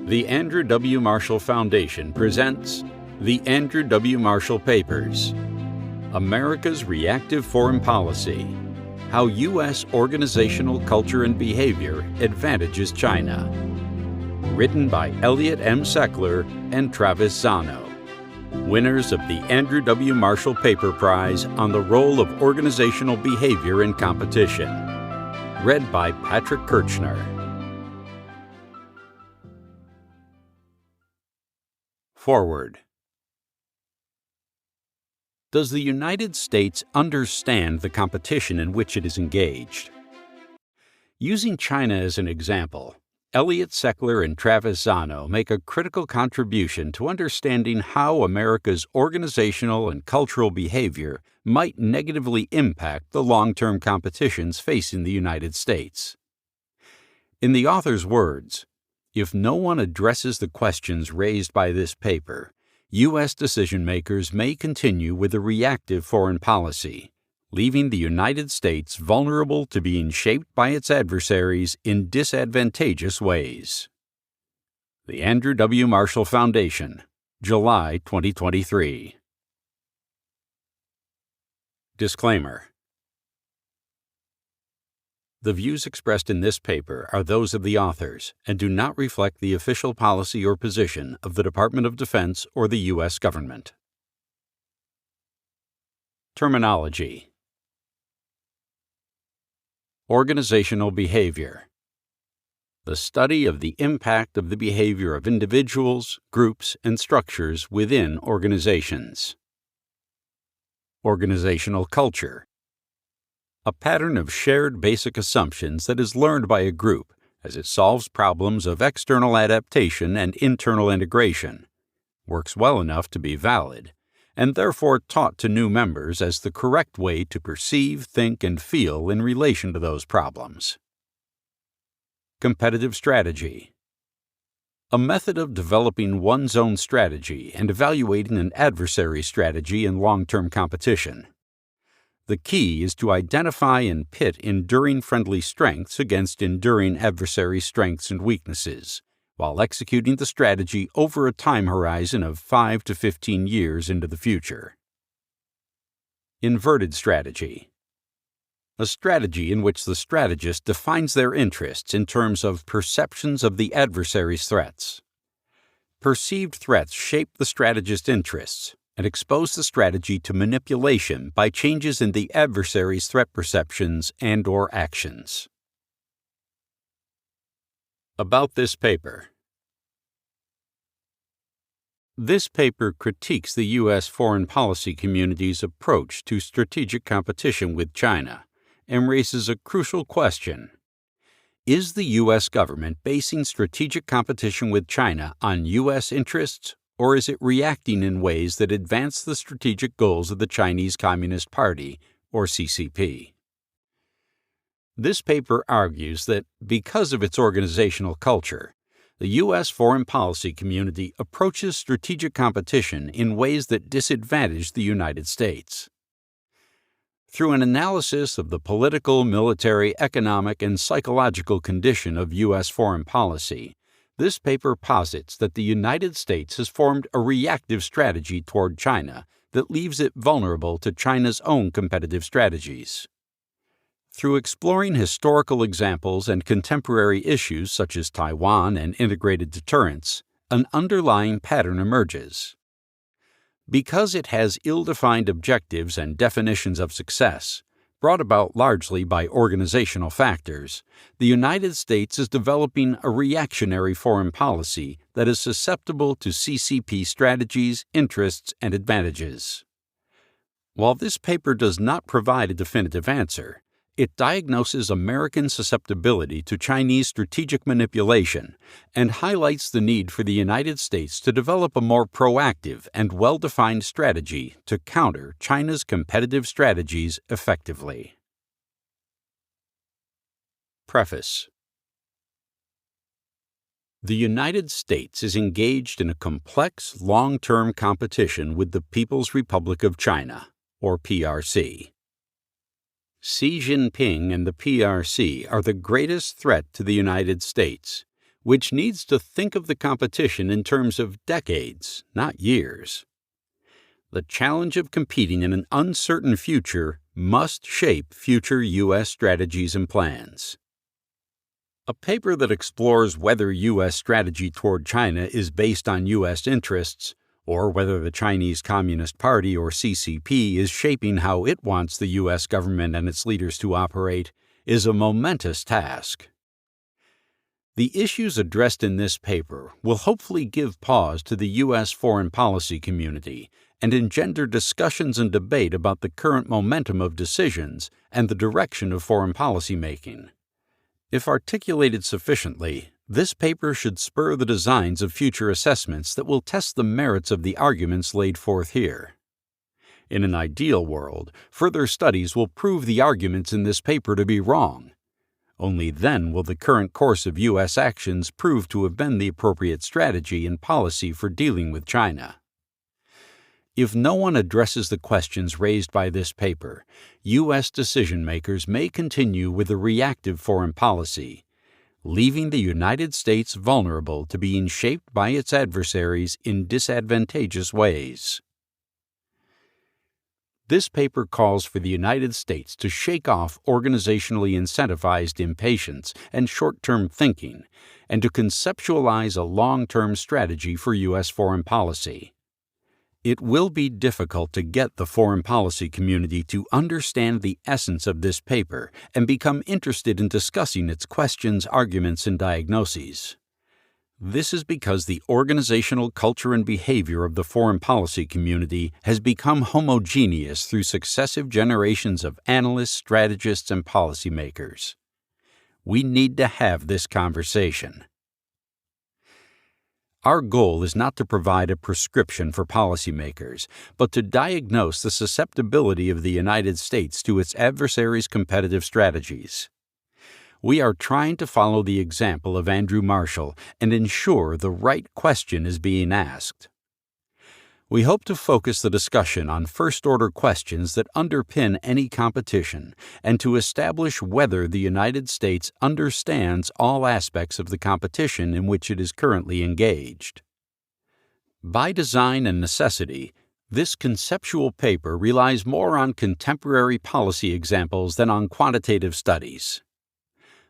The Andrew W. Marshall Foundation presents the Andrew W. Marshall Papers, America's Reactive Foreign Policy, How U.S. Organizational Culture and Behavior Advantages China. Written by Elliot M. Seckler and Travis Zahnow, winners of the Andrew W. Marshall Paper Prize on the Role of Organizational Behavior in Competition. Read by Patrick Kirchner. Forward. Does the United States understand the competition in which it is engaged? Using China as an example, Elliot, Seckler, and Travis Zahnow make a critical contribution to understanding how America's organizational and cultural behavior might negatively impact the long-term competitions facing the United States. In the author's words, if no one addresses the questions raised by this paper, U.S. decision-makers may continue with a reactive foreign policy, leaving the United States vulnerable to being shaped by its adversaries in disadvantageous ways. The Andrew W. Marshall Foundation, July 2023. Disclaimer. The views expressed in this paper are those of the authors and do not reflect the official policy or position of the Department of Defense or the U.S. government. Terminology. Organizational behavior. The study of the impact of the behavior of individuals, groups, and structures within organizations. Organizational culture. A pattern of shared basic assumptions that is learned by a group as it solves problems of external adaptation and internal integration, works well enough to be valid, and therefore taught to new members as the correct way to perceive, think, and feel in relation to those problems. Competitive strategy. A method of developing one's own strategy and evaluating an adversary strategy in long-term competition. The key is to identify and pit enduring friendly strengths against enduring adversary strengths and weaknesses, while executing the strategy over a time horizon of 5 to 15 years into the future. Inverted strategy. A strategy in which the strategist defines their interests in terms of perceptions of the adversary's threats. Perceived threats shape the strategist's interests and expose the strategy to manipulation by changes in the adversary's threat perceptions and/or actions. About this paper. This paper critiques the U.S. foreign policy community's approach to strategic competition with China and raises a crucial question. Is the U.S. government basing strategic competition with China on U.S. interests, or is it reacting in ways that advance the strategic goals of the Chinese Communist Party, or CCP? This paper argues that, because of its organizational culture, the U.S. foreign policy community approaches strategic competition in ways that disadvantage the United States. Through an analysis of the political, military, economic, and psychological condition of U.S. foreign policy, this paper posits that the United States has formed a reactive strategy toward China that leaves it vulnerable to China's own competitive strategies. Through exploring historical examples and contemporary issues such as Taiwan and integrated deterrence, an underlying pattern emerges. Because it has ill-defined objectives and definitions of success, brought about largely by organizational factors, the United States is developing a reactionary foreign policy that is susceptible to CCP strategies, interests, and advantages. While this paper does not provide a definitive answer, it diagnoses American susceptibility to Chinese strategic manipulation and highlights the need for the United States to develop a more proactive and well-defined strategy to counter China's competitive strategies effectively. Preface. The United States is engaged in a complex, long-term competition with the People's Republic of China, or PRC. Xi Jinping and the PRC are the greatest threat to the United States, which needs to think of the competition in terms of decades, not years. The challenge of competing in an uncertain future must shape future U.S. strategies and plans. A paper that explores whether U.S. strategy toward China is based on U.S. interests, or whether the Chinese Communist Party, or CCP, is shaping how it wants the U.S. government and its leaders to operate, is a momentous task. The issues addressed in this paper will hopefully give pause to the U.S. foreign policy community and engender discussions and debate about the current momentum of decisions and the direction of foreign policy making. If articulated sufficiently, this paper should spur the designs of future assessments that will test the merits of the arguments laid forth here. In an ideal world, further studies will prove the arguments in this paper to be wrong. Only then will the current course of U.S. actions prove to have been the appropriate strategy and policy for dealing with China. If no one addresses the questions raised by this paper, U.S. decision-makers may continue with a reactive foreign policy, leaving the United States vulnerable to being shaped by its adversaries in disadvantageous ways. This paper calls for the United States to shake off organizationally incentivized impatience and short-term thinking, and to conceptualize a long-term strategy for U.S. foreign policy. It will be difficult to get the foreign policy community to understand the essence of this paper and become interested in discussing its questions, arguments, and diagnoses. This is because the organizational culture and behavior of the foreign policy community has become homogeneous through successive generations of analysts, strategists, and policymakers. We need to have this conversation. Our goal is not to provide a prescription for policymakers, but to diagnose the susceptibility of the United States to its adversaries' competitive strategies. We are trying to follow the example of Andrew Marshall and ensure the right question is being asked. We hope to focus the discussion on first-order questions that underpin any competition and to establish whether the United States understands all aspects of the competition in which it is currently engaged. By design and necessity, this conceptual paper relies more on contemporary policy examples than on quantitative studies.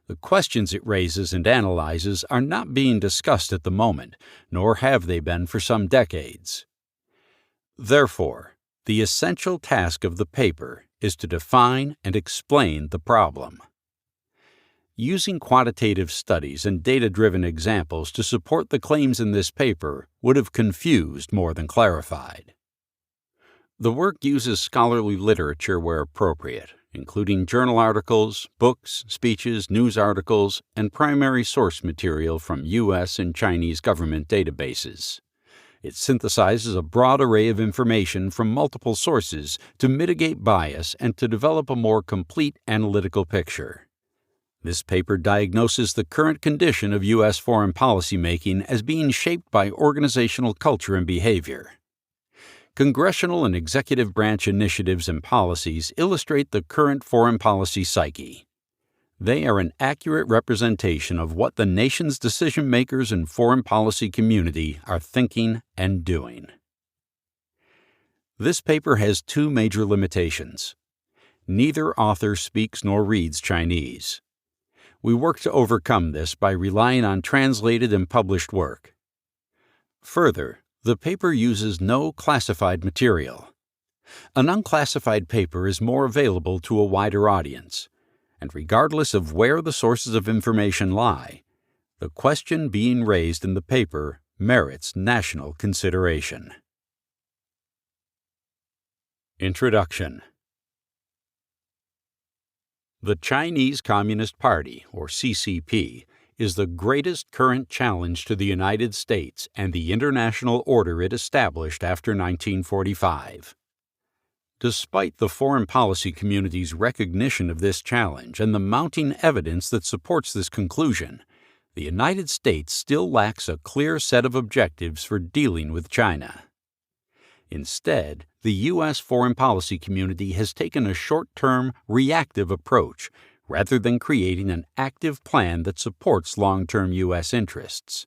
The questions it raises and analyzes are not being discussed at the moment, nor have they been for some decades. Therefore, the essential task of the paper is to define and explain the problem. Using quantitative studies and data-driven examples to support the claims in this paper would have confused more than clarified. The work uses scholarly literature where appropriate, including journal articles, books, speeches, news articles, and primary source material from U.S. and Chinese government databases. It synthesizes a broad array of information from multiple sources to mitigate bias and to develop a more complete analytical picture. This paper diagnoses the current condition of U.S. foreign policy making as being shaped by organizational culture and behavior. Congressional and executive branch initiatives and policies illustrate the current foreign policy psyche. They are an accurate representation of what the nation's decision-makers and foreign policy community are thinking and doing. This paper has two major limitations. Neither author speaks nor reads Chinese. We work to overcome this by relying on translated and published work. Further, the paper uses no classified material. An unclassified paper is more available to a wider audience, and regardless of where the sources of information lie, the question being raised in the paper merits national consideration. Introduction. The Chinese Communist Party, or CCP, is the greatest current challenge to the United States and the international order it established after 1945. Despite the foreign policy community's recognition of this challenge and the mounting evidence that supports this conclusion, the United States still lacks a clear set of objectives for dealing with China. Instead, the U.S. foreign policy community has taken a short-term, reactive approach, rather than creating an active plan that supports long-term U.S. interests.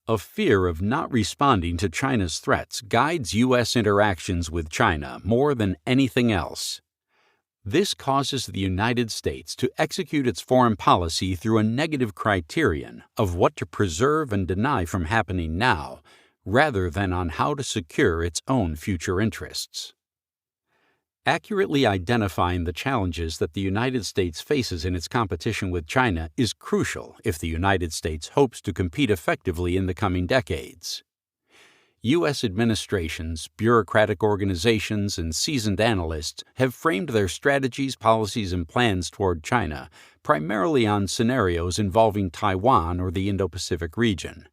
A fear of not responding to China's threats guides U.S. interactions with China more than anything else. This causes the United States to execute its foreign policy through a negative criterion of what to preserve and deny from happening now, rather than on how to secure its own future interests. Accurately identifying the challenges that the United States faces in its competition with China is crucial if the United States hopes to compete effectively in the coming decades. U.S. administrations, bureaucratic organizations, and seasoned analysts have framed their strategies, policies, and plans toward China primarily on scenarios involving Taiwan or the Indo-Pacific region.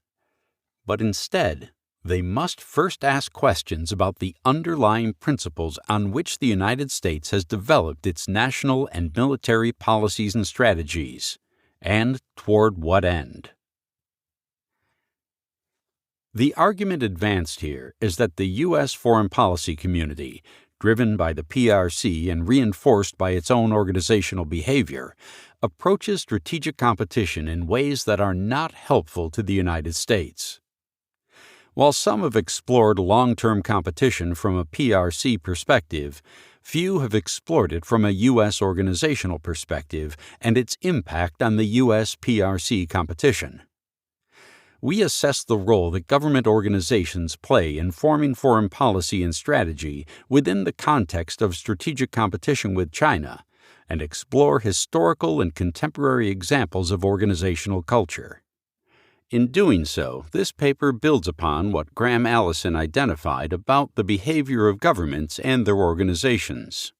But instead, they must first ask questions about the underlying principles on which the United States has developed its national and military policies and strategies, and toward what end. The argument advanced here is that the U.S. foreign policy community, driven by the PRC and reinforced by its own organizational behavior, approaches strategic competition in ways that are not helpful to the United States. While some have explored long-term competition from a PRC perspective, few have explored it from a U.S. organizational perspective and its impact on the U.S. PRC competition. We assess the role that government organizations play in forming foreign policy and strategy within the context of strategic competition with China, and explore historical and contemporary examples of organizational culture. In doing so, this paper builds upon what Graham Allison identified about the behavior of governments and their organizations.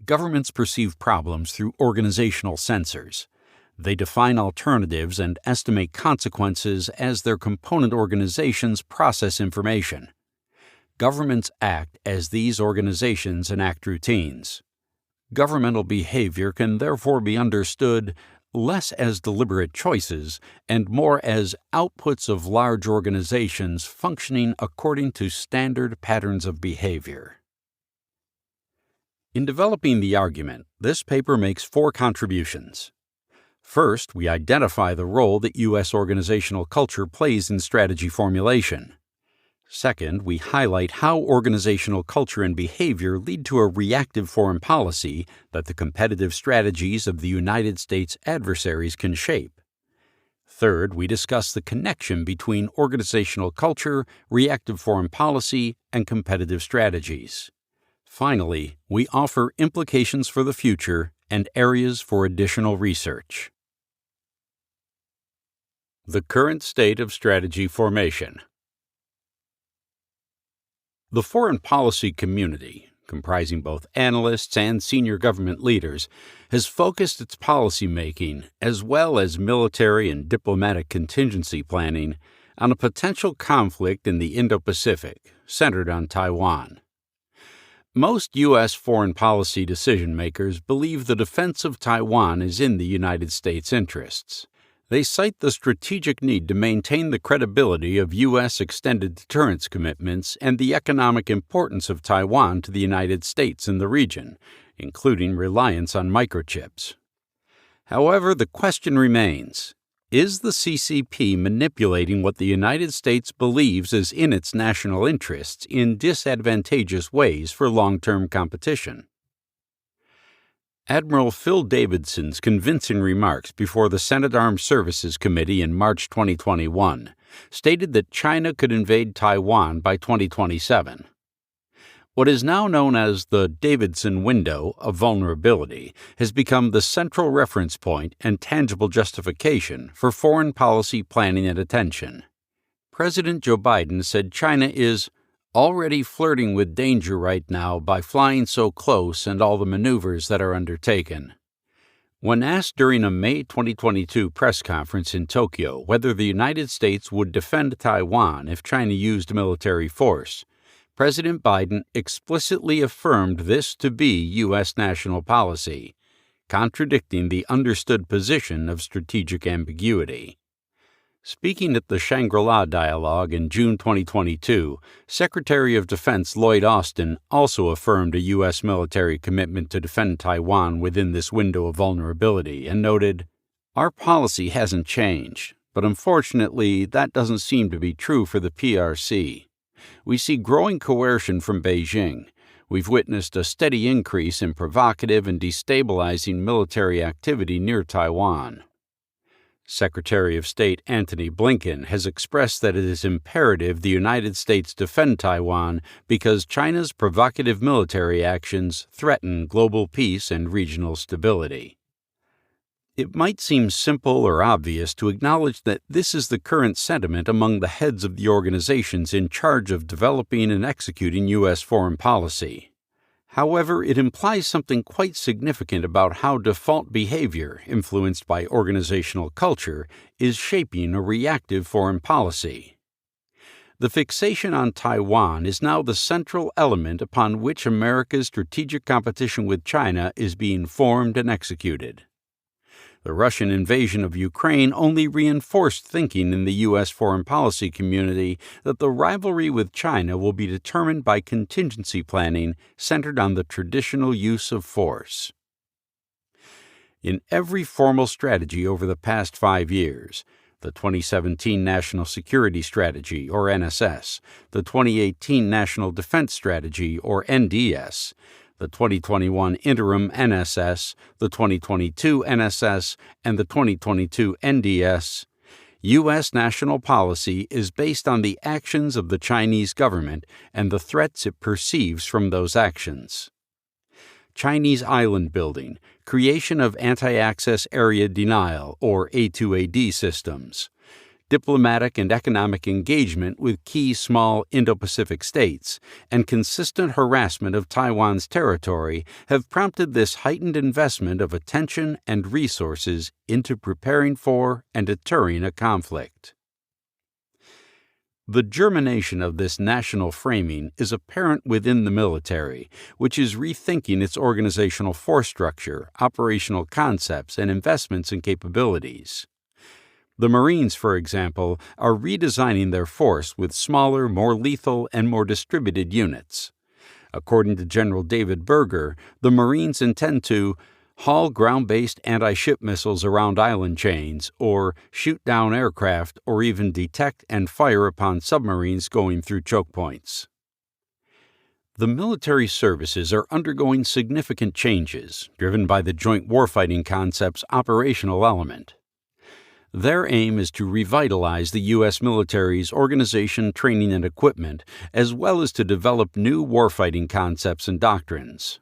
Governments perceive problems through organizational sensors. They define alternatives and estimate consequences as their component organizations process information. Governments act as these organizations enact routines. Governmental behavior can therefore be understood less as deliberate choices and more as outputs of large organizations functioning according to standard patterns of behavior. In developing the argument, this paper makes 4 contributions. First, we identify the role that U.S. organizational culture plays in strategy formulation. Second, we highlight how organizational culture and behavior lead to a reactive foreign policy that the competitive strategies of the United States adversaries can shape. Third, we discuss the connection between organizational culture, reactive foreign policy, and competitive strategies. Finally, we offer implications for the future and areas for additional research. The current state of strategy formation. The foreign policy community, comprising both analysts and senior government leaders, has focused its policymaking, as well as military and diplomatic contingency planning, on a potential conflict in the Indo-Pacific, centered on Taiwan. Most U.S. foreign policy decision-makers believe the defense of Taiwan is in the United States' interests. They cite the strategic need to maintain the credibility of U.S. extended deterrence commitments and the economic importance of Taiwan to the United States in the region, including reliance on microchips. However, the question remains, is the CCP manipulating what the United States believes is in its national interests in disadvantageous ways for long-term competition? Admiral Phil Davidson's convincing remarks before the Senate Armed Services Committee in March 2021 stated that China could invade Taiwan by 2027. What is now known as the Davidson window of vulnerability has become the central reference point and tangible justification for foreign policy planning and attention. President Joe Biden said China is already flirting with danger right now by flying so close and all the maneuvers that are undertaken. When asked during a May 2022 press conference in Tokyo whether the United States would defend Taiwan if China used military force, President Biden explicitly affirmed this to be U.S. national policy, contradicting the understood position of strategic ambiguity. Speaking at the Shangri-La Dialogue in June 2022, Secretary of Defense Lloyd Austin also affirmed a U.S. military commitment to defend Taiwan within this window of vulnerability and noted, "Our policy hasn't changed, but unfortunately that doesn't seem to be true for the PRC. We see growing coercion from Beijing. We've witnessed a steady increase in provocative and destabilizing military activity near Taiwan." Secretary of State Antony Blinken has expressed that it is imperative the United States defend Taiwan because China's provocative military actions threaten global peace and regional stability. It might seem simple or obvious to acknowledge that this is the current sentiment among the heads of the organizations in charge of developing and executing U.S. foreign policy. However, it implies something quite significant about how default behavior, influenced by organizational culture, is shaping a reactive foreign policy. The fixation on Taiwan is now the central element upon which America's strategic competition with China is being formed and executed. The Russian invasion of Ukraine only reinforced thinking in the U.S. foreign policy community that the rivalry with China will be determined by contingency planning centered on the traditional use of force. In every formal strategy over the past 5 years, the 2017 National Security Strategy, or NSS, the 2018 National Defense Strategy, or NDS, the 2021 Interim NSS, the 2022 NSS, and the 2022 NDS, U.S. national policy is based on the actions of the Chinese government and the threats it perceives from those actions. Chinese island building, creation of anti-access area denial, or A2AD systems, diplomatic and economic engagement with key small Indo-Pacific states, and consistent harassment of Taiwan's territory have prompted this heightened investment of attention and resources into preparing for and deterring a conflict. The germination of this national framing is apparent within the military, which is rethinking its organizational force structure, operational concepts, and investments in capabilities. The Marines, for example, are redesigning their force with smaller, more lethal, and more distributed units. According to General David Berger, the Marines intend to haul ground-based anti-ship missiles around island chains, or shoot down aircraft, or even detect and fire upon submarines going through choke points. The military services are undergoing significant changes, driven by the joint warfighting concept's operational element. Their aim is to revitalize the U.S. military's organization, training, and equipment, as well as to develop new warfighting concepts and doctrines.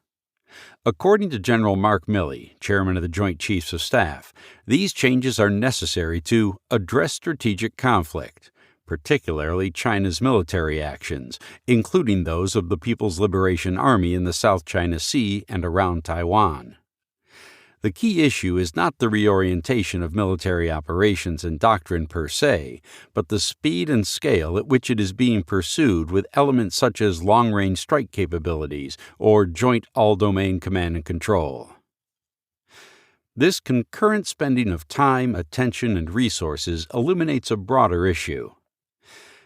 According to General Mark Milley, chairman of the Joint Chiefs of Staff, these changes are necessary to address strategic conflict, particularly China's military actions, including those of the People's Liberation Army in the South China Sea and around Taiwan. The key issue is not the reorientation of military operations and doctrine per se, but the speed and scale at which it is being pursued with elements such as long-range strike capabilities or joint all-domain command and control. This concurrent spending of time, attention, and resources illuminates a broader issue.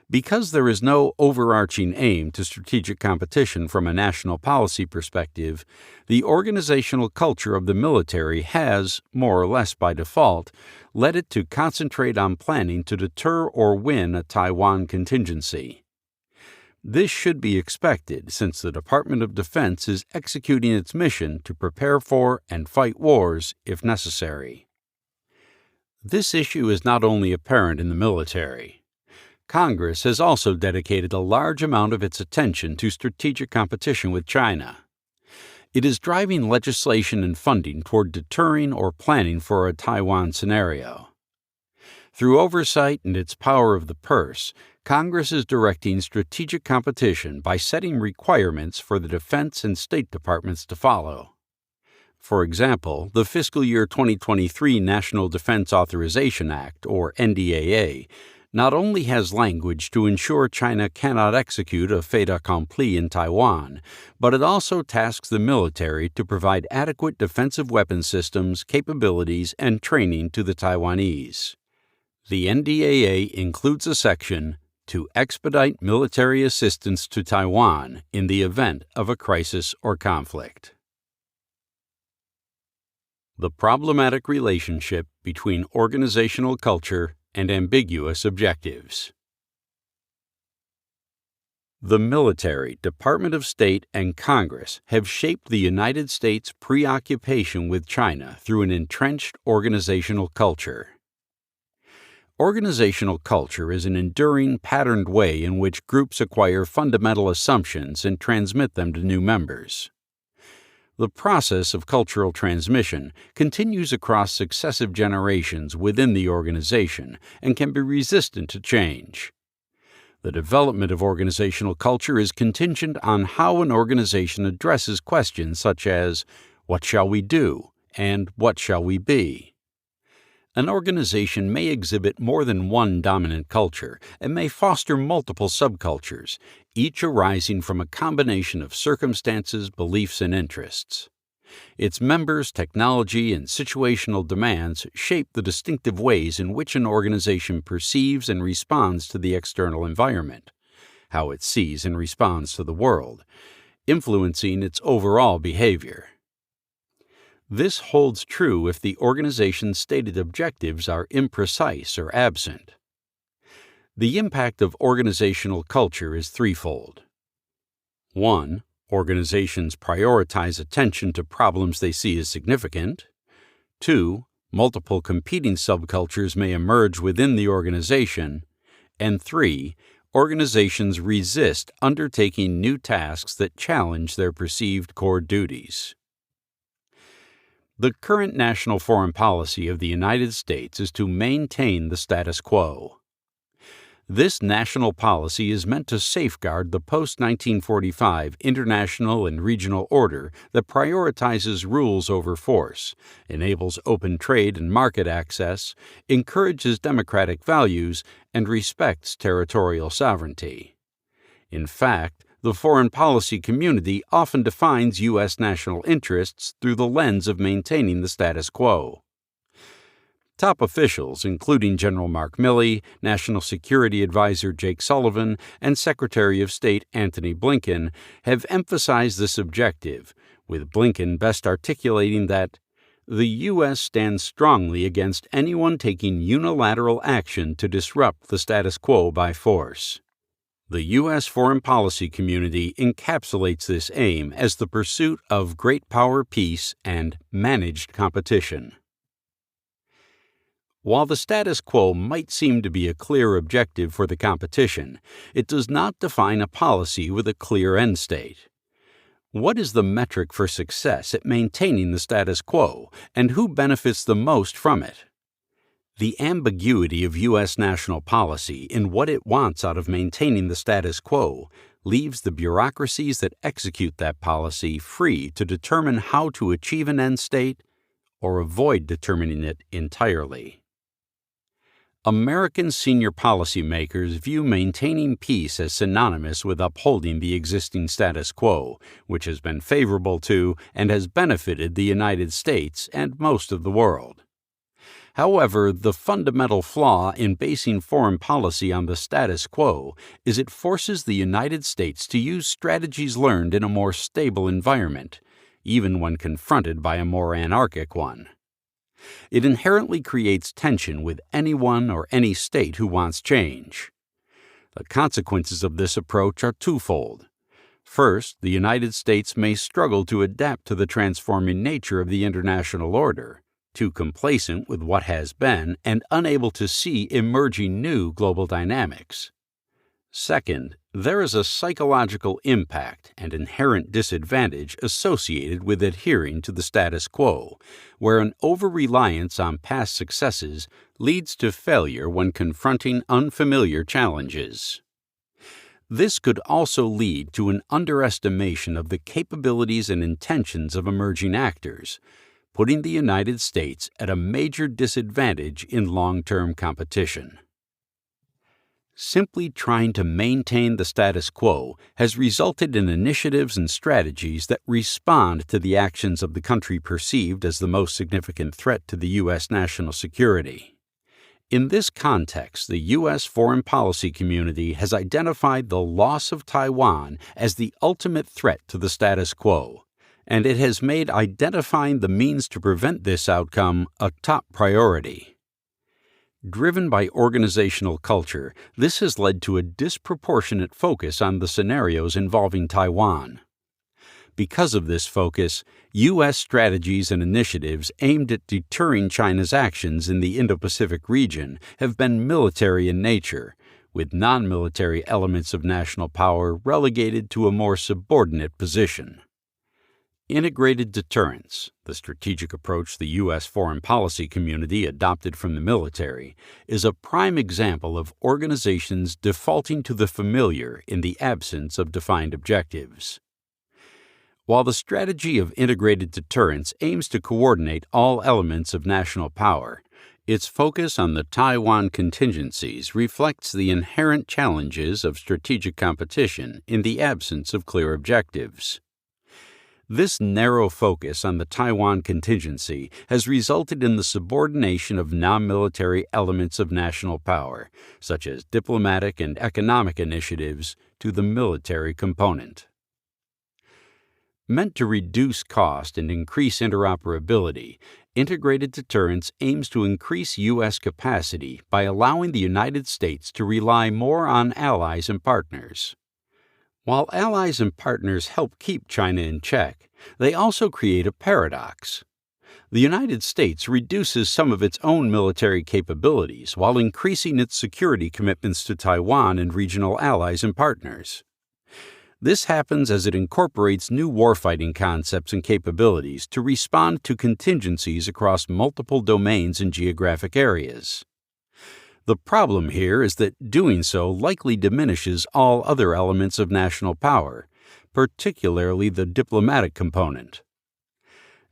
Because there is no overarching aim to strategic competition from a national policy perspective, the organizational culture of the military has, more or less by default, led it to concentrate on planning to deter or win a Taiwan contingency. This should be expected since the Department of Defense is executing its mission to prepare for and fight wars if necessary. This issue is not only apparent in the military. Congress has also dedicated a large amount of its attention to strategic competition with China. It is driving legislation and funding toward deterring or planning for a Taiwan scenario. Through oversight and its power of the purse, Congress is directing strategic competition by setting requirements for the Defense and State Departments to follow. For example, the fiscal year 2023 National Defense Authorization Act, or NDAA, not only has language to ensure China cannot execute a fait accompli in Taiwan, but it also tasks the military to provide adequate defensive weapon systems, capabilities, and training to the Taiwanese. The NDAA includes a section to expedite military assistance to Taiwan in the event of a crisis or conflict. The problematic relationship between organizational culture and ambiguous objectives. The military, Department of State, and Congress have shaped the United States' preoccupation with China through an entrenched organizational culture. Organizational culture is an enduring, patterned way in which groups acquire fundamental assumptions and transmit them to new members. The process of cultural transmission continues across successive generations within the organization and can be resistant to change. The development of organizational culture is contingent on how an organization addresses questions such as, "What shall we do?" and "What shall we be?" An organization may exhibit more than one dominant culture and may foster multiple subcultures, each arising from a combination of circumstances, beliefs, and interests. Its members, technology, and situational demands shape the distinctive ways in which an organization perceives and responds to the external environment, how it sees and responds to the world, influencing its overall behavior. This holds true if the organization's stated objectives are imprecise or absent. The impact of organizational culture is threefold. 1. Organizations prioritize attention to problems they see as significant. 2. Multiple competing subcultures may emerge within the organization. And 3. Organizations resist undertaking new tasks that challenge their perceived core duties. The current national foreign policy of the United States is to maintain the status quo. This national policy is meant to safeguard the post-1945 international and regional order that prioritizes rules over force, enables open trade and market access, encourages democratic values, and respects territorial sovereignty. In fact, the foreign policy community often defines U.S. national interests through the lens of maintaining the status quo. Top officials, including General Mark Milley, National Security Advisor Jake Sullivan, and Secretary of State Antony Blinken, have emphasized this objective, with Blinken best articulating that the U.S. stands strongly against anyone taking unilateral action to disrupt the status quo by force. The U.S. foreign policy community encapsulates this aim as the pursuit of great power peace and managed competition. While the status quo might seem to be a clear objective for the competition, it does not define a policy with a clear end state. What is the metric for success at maintaining the status quo, and who benefits the most from it? The ambiguity of U.S. national policy in what it wants out of maintaining the status quo leaves the bureaucracies that execute that policy free to determine how to achieve an end state or avoid determining it entirely. American senior policymakers view maintaining peace as synonymous with upholding the existing status quo, which has been favorable to and has benefited the United States and most of the world. However, the fundamental flaw in basing foreign policy on the status quo is it forces the United States to use strategies learned in a more stable environment, even when confronted by a more anarchic one. It inherently creates tension with anyone or any state who wants change. The consequences of this approach are twofold. First, the United States may struggle to adapt to the transforming nature of the international order, too complacent with what has been and unable to see emerging new global dynamics. Second, there is a psychological impact and inherent disadvantage associated with adhering to the status quo, where an over-reliance on past successes leads to failure when confronting unfamiliar challenges. This could also lead to an underestimation of the capabilities and intentions of emerging actors, putting the United States at a major disadvantage in long-term competition. Simply trying to maintain the status quo has resulted in initiatives and strategies that respond to the actions of the country perceived as the most significant threat to the U.S. national security. In this context, the U.S. foreign policy community has identified the loss of Taiwan as the ultimate threat to the status quo, and it has made identifying the means to prevent this outcome a top priority. Driven by organizational culture, this has led to a disproportionate focus on the scenarios involving Taiwan. Because of this focus, U.S. strategies and initiatives aimed at deterring China's actions in the Indo-Pacific region have been military in nature, with non-military elements of national power relegated to a more subordinate position. Integrated deterrence, the strategic approach the U.S. foreign policy community adopted from the military, is a prime example of organizations defaulting to the familiar in the absence of defined objectives. While the strategy of integrated deterrence aims to coordinate all elements of national power, its focus on the Taiwan contingencies reflects the inherent challenges of strategic competition in the absence of clear objectives. This narrow focus on the Taiwan contingency has resulted in the subordination of non-military elements of national power, such as diplomatic and economic initiatives, to the military component. Meant to reduce cost and increase interoperability, integrated deterrence aims to increase U.S. capacity by allowing the United States to rely more on allies and partners. While allies and partners help keep China in check, they also create a paradox. The United States reduces some of its own military capabilities while increasing its security commitments to Taiwan and regional allies and partners. This happens as it incorporates new warfighting concepts and capabilities to respond to contingencies across multiple domains and geographic areas. The problem here is that doing so likely diminishes all other elements of national power, particularly the diplomatic component.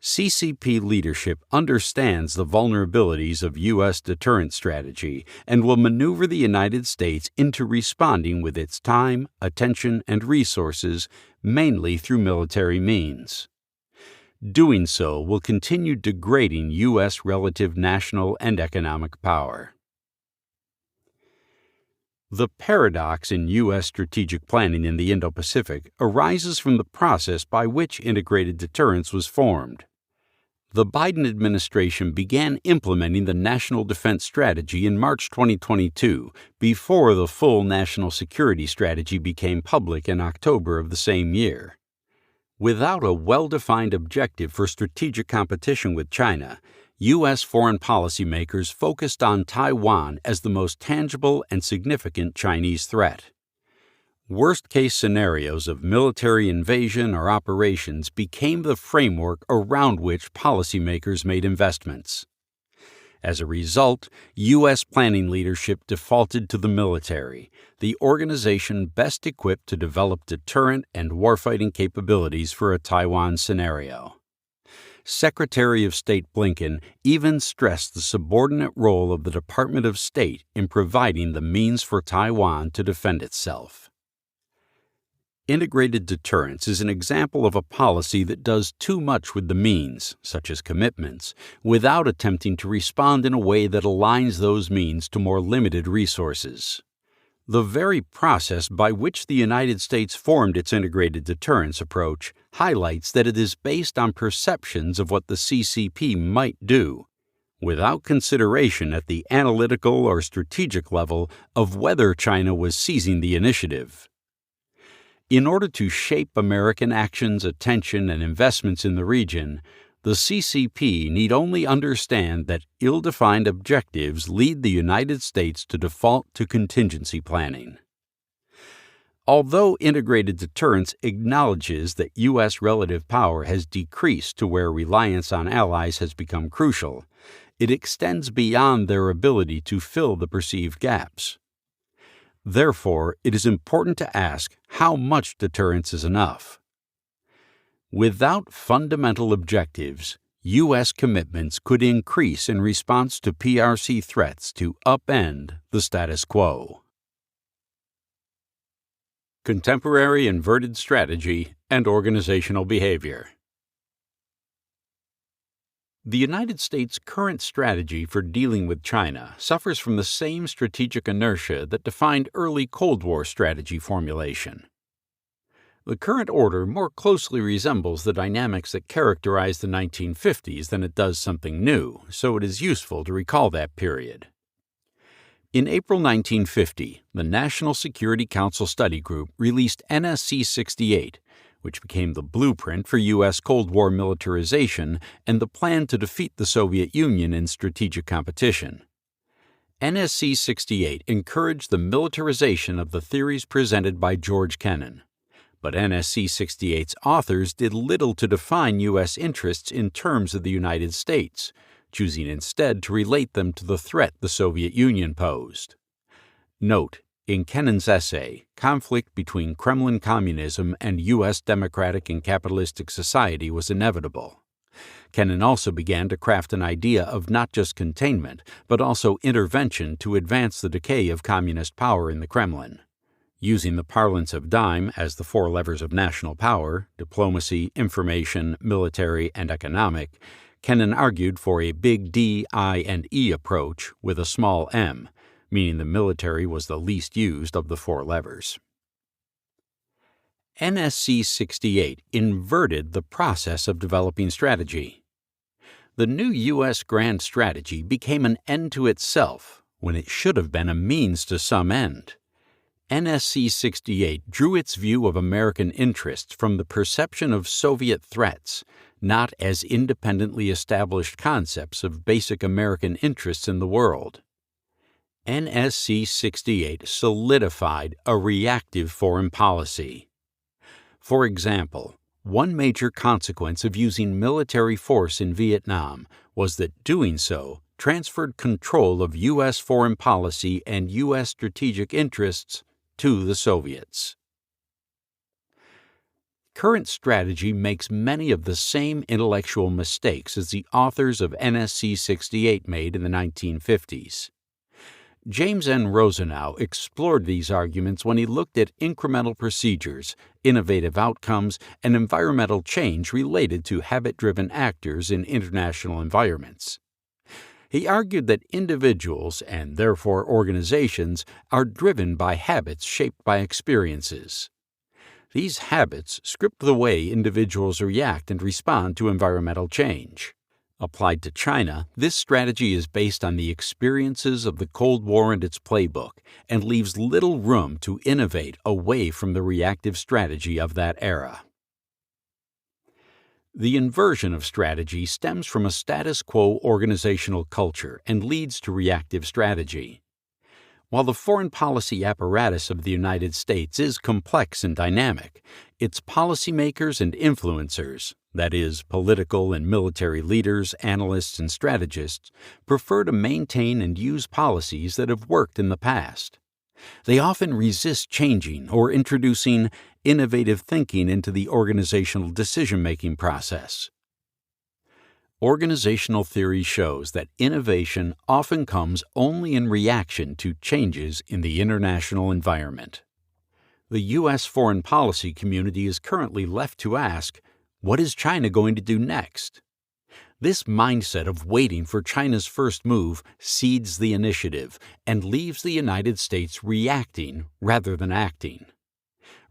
CCP leadership understands the vulnerabilities of U.S. deterrence strategy and will maneuver the United States into responding with its time, attention, and resources, mainly through military means. Doing so will continue degrading U.S. relative national and economic power. The paradox in U.S. strategic planning in the Indo-Pacific arises from the process by which integrated deterrence was formed. The Biden administration began implementing the National Defense Strategy in March 2022, before the full national security strategy became public in October of the same year. Without a well-defined objective for strategic competition with China, U.S. foreign policymakers focused on Taiwan as the most tangible and significant Chinese threat. Worst-case scenarios of military invasion or operations became the framework around which policymakers made investments. As a result, U.S. planning leadership defaulted to the military, the organization best equipped to develop deterrent and warfighting capabilities for a Taiwan scenario. Secretary of State Blinken even stressed the subordinate role of the Department of State in providing the means for Taiwan to defend itself. Integrated deterrence is an example of a policy that does too much with the means, such as commitments, without attempting to respond in a way that aligns those means to more limited resources. The very process by which the United States formed its integrated deterrence approach highlights that it is based on perceptions of what the CCP might do, without consideration at the analytical or strategic level of whether China was seizing the initiative. In order to shape American actions, attention, and investments in the region, the CCP need only understand that ill-defined objectives lead the United States to default to contingency planning. Although integrated deterrence acknowledges that U.S. relative power has decreased to where reliance on allies has become crucial, it extends beyond their ability to fill the perceived gaps. Therefore, it is important to ask how much deterrence is enough. Without fundamental objectives, U.S. commitments could increase in response to PRC threats to upend the status quo. Contemporary inverted strategy and organizational behavior. The United States' current strategy for dealing with China suffers from the same strategic inertia that defined early Cold War strategy formulation. The current order more closely resembles the dynamics that characterized the 1950s than it does something new, so it is useful to recall that period. In April 1950, the National Security Council Study Group released NSC 68, which became the blueprint for U.S. Cold War militarization and the plan to defeat the Soviet Union in strategic competition. NSC 68 encouraged the militarization of the theories presented by George Kennan, but NSC 68's authors did little to define U.S. interests in terms of the United States, choosing instead to relate them to the threat the Soviet Union posed. Note, in Kennan's essay, conflict between Kremlin communism and U.S. democratic and capitalistic society was inevitable. Kennan also began to craft an idea of not just containment, but also intervention to advance the decay of communist power in the Kremlin. Using the parlance of DIME as the four levers of national power, diplomacy, information, military, and economic, Kennan argued for a big D, I, and E approach with a small m, meaning the military was the least used of the four levers. NSC 68 inverted the process of developing strategy. The new U.S. grand strategy became an end to itself when it should have been a means to some end. NSC 68 drew its view of American interests from the perception of Soviet threats, not as independently established concepts of basic American interests in the world. NSC 68 solidified a reactive foreign policy. For example, one major consequence of using military force in Vietnam was that doing so transferred control of U.S. foreign policy and U.S. strategic interests to the Soviets. Current strategy makes many of the same intellectual mistakes as the authors of NSC 68 made in the 1950s. James N. Rosenow explored these arguments when he looked at incremental procedures, innovative outcomes, and environmental change related to habit-driven actors in international environments. He argued that individuals, and therefore organizations, are driven by habits shaped by experiences. These habits script the way individuals react and respond to environmental change. Applied to China, this strategy is based on the experiences of the Cold War and its playbook, and leaves little room to innovate away from the reactive strategy of that era. The inversion of strategy stems from a status quo organizational culture and leads to reactive strategy. While the foreign policy apparatus of the United States is complex and dynamic, its policymakers and influencers, that is, political and military leaders, analysts, and strategists, prefer to maintain and use policies that have worked in the past. They often resist changing or introducing innovative thinking into the organizational decision-making process. Organizational theory shows that innovation often comes only in reaction to changes in the international environment. The U.S. foreign policy community is currently left to ask, what is China going to do next? This mindset of waiting for China's first move seeds the initiative and leaves the United States reacting rather than acting.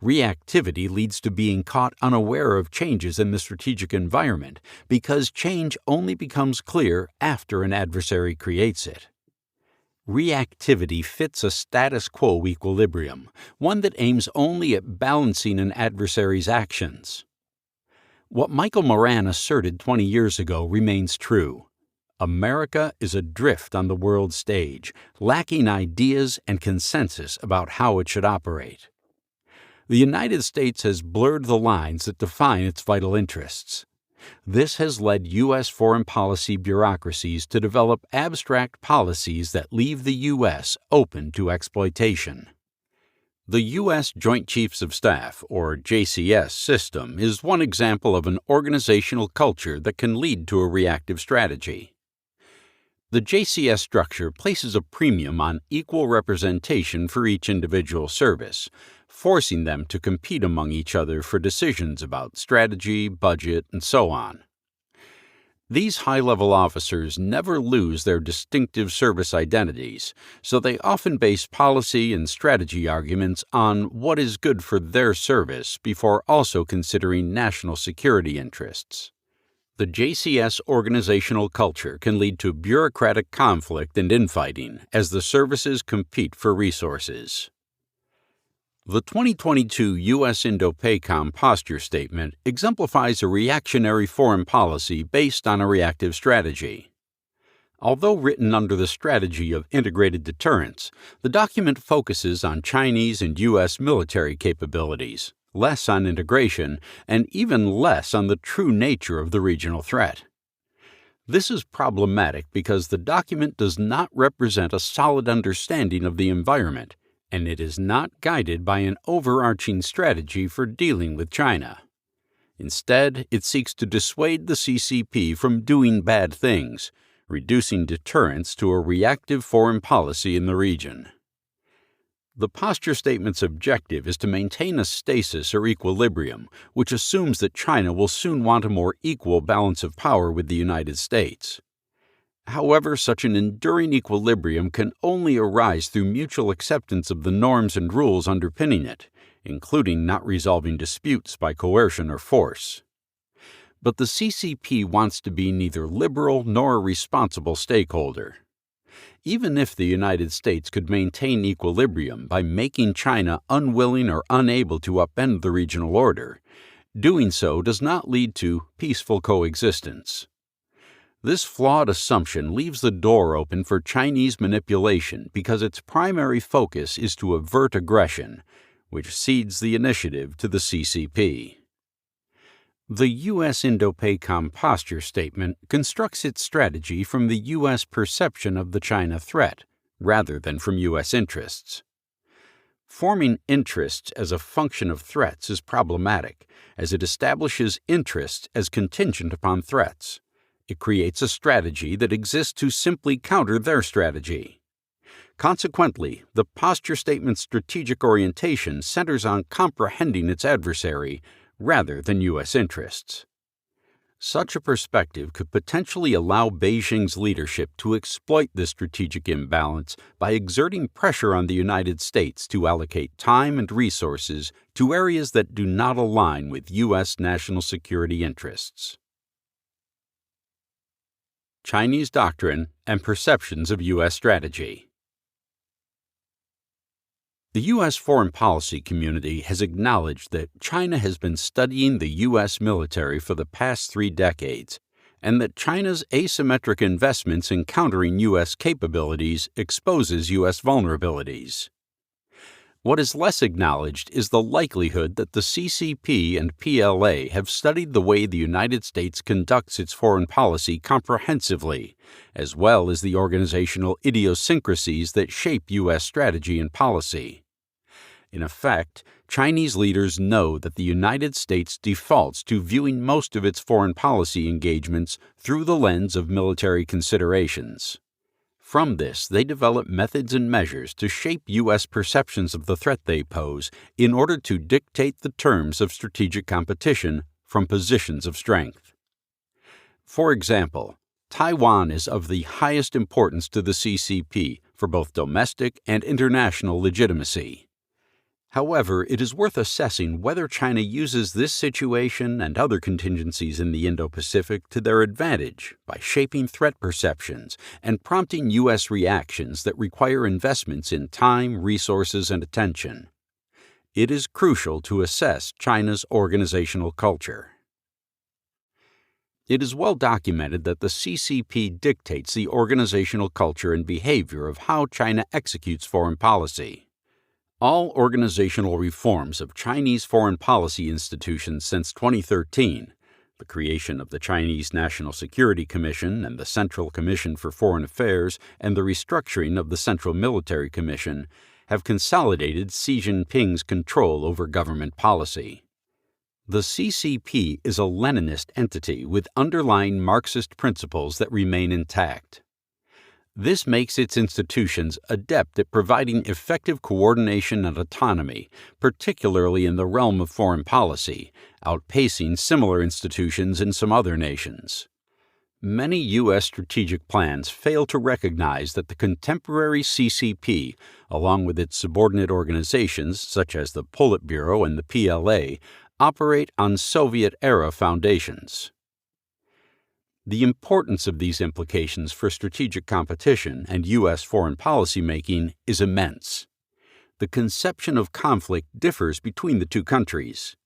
Reactivity leads to being caught unaware of changes in the strategic environment because change only becomes clear after an adversary creates it. Reactivity fits a status quo equilibrium, one that aims only at balancing an adversary's actions. What Michael Moran asserted 20 years ago remains true. America is adrift on the world stage, lacking ideas and consensus about how it should operate. The United States has blurred the lines that define its vital interests. This has led U.S. foreign policy bureaucracies to develop abstract policies that leave the U.S. open to exploitation. The U.S. Joint Chiefs of Staff, or JCS, system is one example of an organizational culture that can lead to a reactive strategy. The JCS structure places a premium on equal representation for each individual service, forcing them to compete among each other for decisions about strategy, budget, and so on. These high-level officers never lose their distinctive service identities, so they often base policy and strategy arguments on what is good for their service before also considering national security interests. The JCS organizational culture can lead to bureaucratic conflict and infighting as the services compete for resources. The 2022 U.S. Indo-PACOM posture statement exemplifies a reactionary foreign policy based on a reactive strategy. Although written under the strategy of integrated deterrence, the document focuses on Chinese and U.S. military capabilities, less on integration, and even less on the true nature of the regional threat. This is problematic because the document does not represent a solid understanding of the environment, and it is not guided by an overarching strategy for dealing with China. Instead, it seeks to dissuade the CCP from doing bad things, reducing deterrence to a reactive foreign policy in the region. The posture statement's objective is to maintain a stasis or equilibrium, which assumes that China will soon want a more equal balance of power with the United States. However, such an enduring equilibrium can only arise through mutual acceptance of the norms and rules underpinning it, including not resolving disputes by coercion or force. But the CCP wants to be neither liberal nor a responsible stakeholder. Even if the United States could maintain equilibrium by making China unwilling or unable to upend the regional order, doing so does not lead to peaceful coexistence. This flawed assumption leaves the door open for Chinese manipulation because its primary focus is to avert aggression, which cedes the initiative to the CCP. The U.S. Indo-PACOM posture statement constructs its strategy from the U.S. perception of the China threat, rather than from U.S. interests. Forming interests as a function of threats is problematic, as it establishes interests as contingent upon threats. It creates a strategy that exists to simply counter their strategy. Consequently, the posture statement's strategic orientation centers on comprehending its adversary rather than U.S. interests. Such a perspective could potentially allow Beijing's leadership to exploit this strategic imbalance by exerting pressure on the United States to allocate time and resources to areas that do not align with U.S. national security interests. Chinese doctrine and perceptions of U.S. strategy. The U.S. foreign policy community has acknowledged that China has been studying the U.S. military for the past 3 decades, and that China's asymmetric investments in countering U.S. capabilities exposes U.S. vulnerabilities. What is less acknowledged is the likelihood that the CCP and PLA have studied the way the United States conducts its foreign policy comprehensively, as well as the organizational idiosyncrasies that shape U.S. strategy and policy. In effect, Chinese leaders know that the United States defaults to viewing most of its foreign policy engagements through the lens of military considerations. From this, they develop methods and measures to shape U.S. perceptions of the threat they pose in order to dictate the terms of strategic competition from positions of strength. For example, Taiwan is of the highest importance to the CCP for both domestic and international legitimacy. However, it is worth assessing whether China uses this situation and other contingencies in the Indo-Pacific to their advantage by shaping threat perceptions and prompting U.S. reactions that require investments in time, resources, and attention. It is crucial to assess China's organizational culture. It is well documented that the CCP dictates the organizational culture and behavior of how China executes foreign policy. All organizational reforms of Chinese foreign policy institutions since 2013, the creation of the Chinese National Security Commission and the Central Commission for Foreign Affairs and the restructuring of the Central Military Commission, have consolidated Xi Jinping's control over government policy. The CCP is a Leninist entity with underlying Marxist principles that remain intact. This makes its institutions adept at providing effective coordination and autonomy, particularly in the realm of foreign policy, outpacing similar institutions in some other nations. Many U.S. strategic plans fail to recognize that the contemporary CCP, along with its subordinate organizations such as the Politburo and the PLA, operate on Soviet-era foundations. The importance of these implications for strategic competition and U.S. foreign policy making is immense. The conception of conflict differs between the two countries.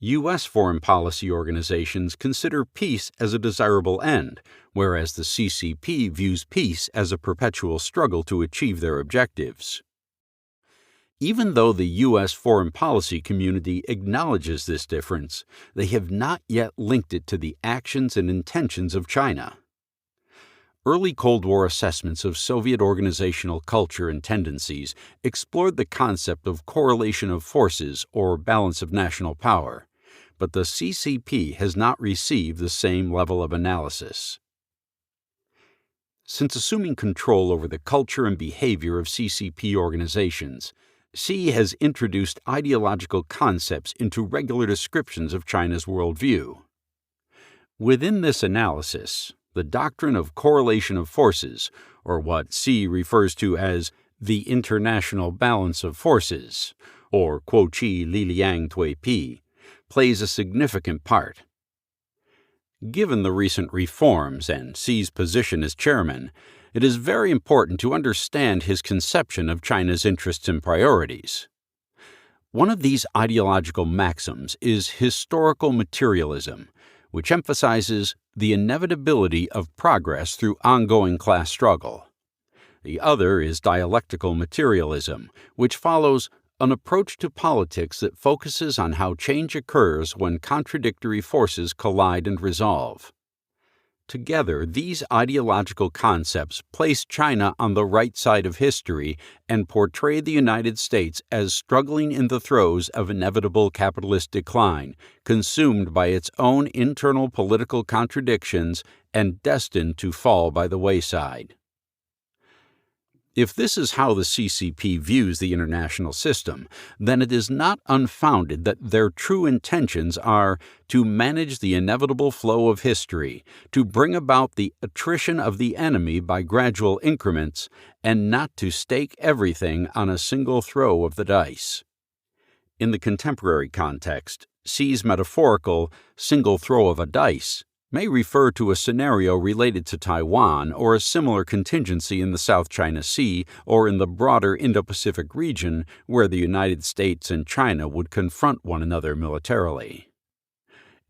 U.S. foreign policy organizations consider peace as a desirable end, whereas the CCP views peace as a perpetual struggle to achieve their objectives. Even though the U.S. foreign policy community acknowledges this difference, they have not yet linked it to the actions and intentions of China. Early Cold War assessments of Soviet organizational culture and tendencies explored the concept of correlation of forces or balance of national power, but the CCP has not received the same level of analysis. Since assuming control over the culture and behavior of CCP organizations, Xi has introduced ideological concepts into regular descriptions of China's worldview. Within this analysis, the doctrine of correlation of forces, or what Xi refers to as the international balance of forces, or Kuo Qi Li Liang Tui Pi, plays a significant part. Given the recent reforms and Xi's position as chairman, it is very important to understand his conception of China's interests and priorities. One of these ideological maxims is historical materialism, which emphasizes the inevitability of progress through ongoing class struggle. The other is dialectical materialism, which follows an approach to politics that focuses on how change occurs when contradictory forces collide and resolve. Together, these ideological concepts place China on the right side of history and portray the United States as struggling in the throes of inevitable capitalist decline, consumed by its own internal political contradictions and destined to fall by the wayside. If this is how the CCP views the international system, then it is not unfounded that their true intentions are to manage the inevitable flow of history, to bring about the attrition of the enemy by gradual increments, and not to stake everything on a single throw of the dice. In the contemporary context, Xi's metaphorical single throw of a dice may refer to a scenario related to Taiwan or a similar contingency in the South China Sea or in the broader Indo-Pacific region where the United States and China would confront one another militarily.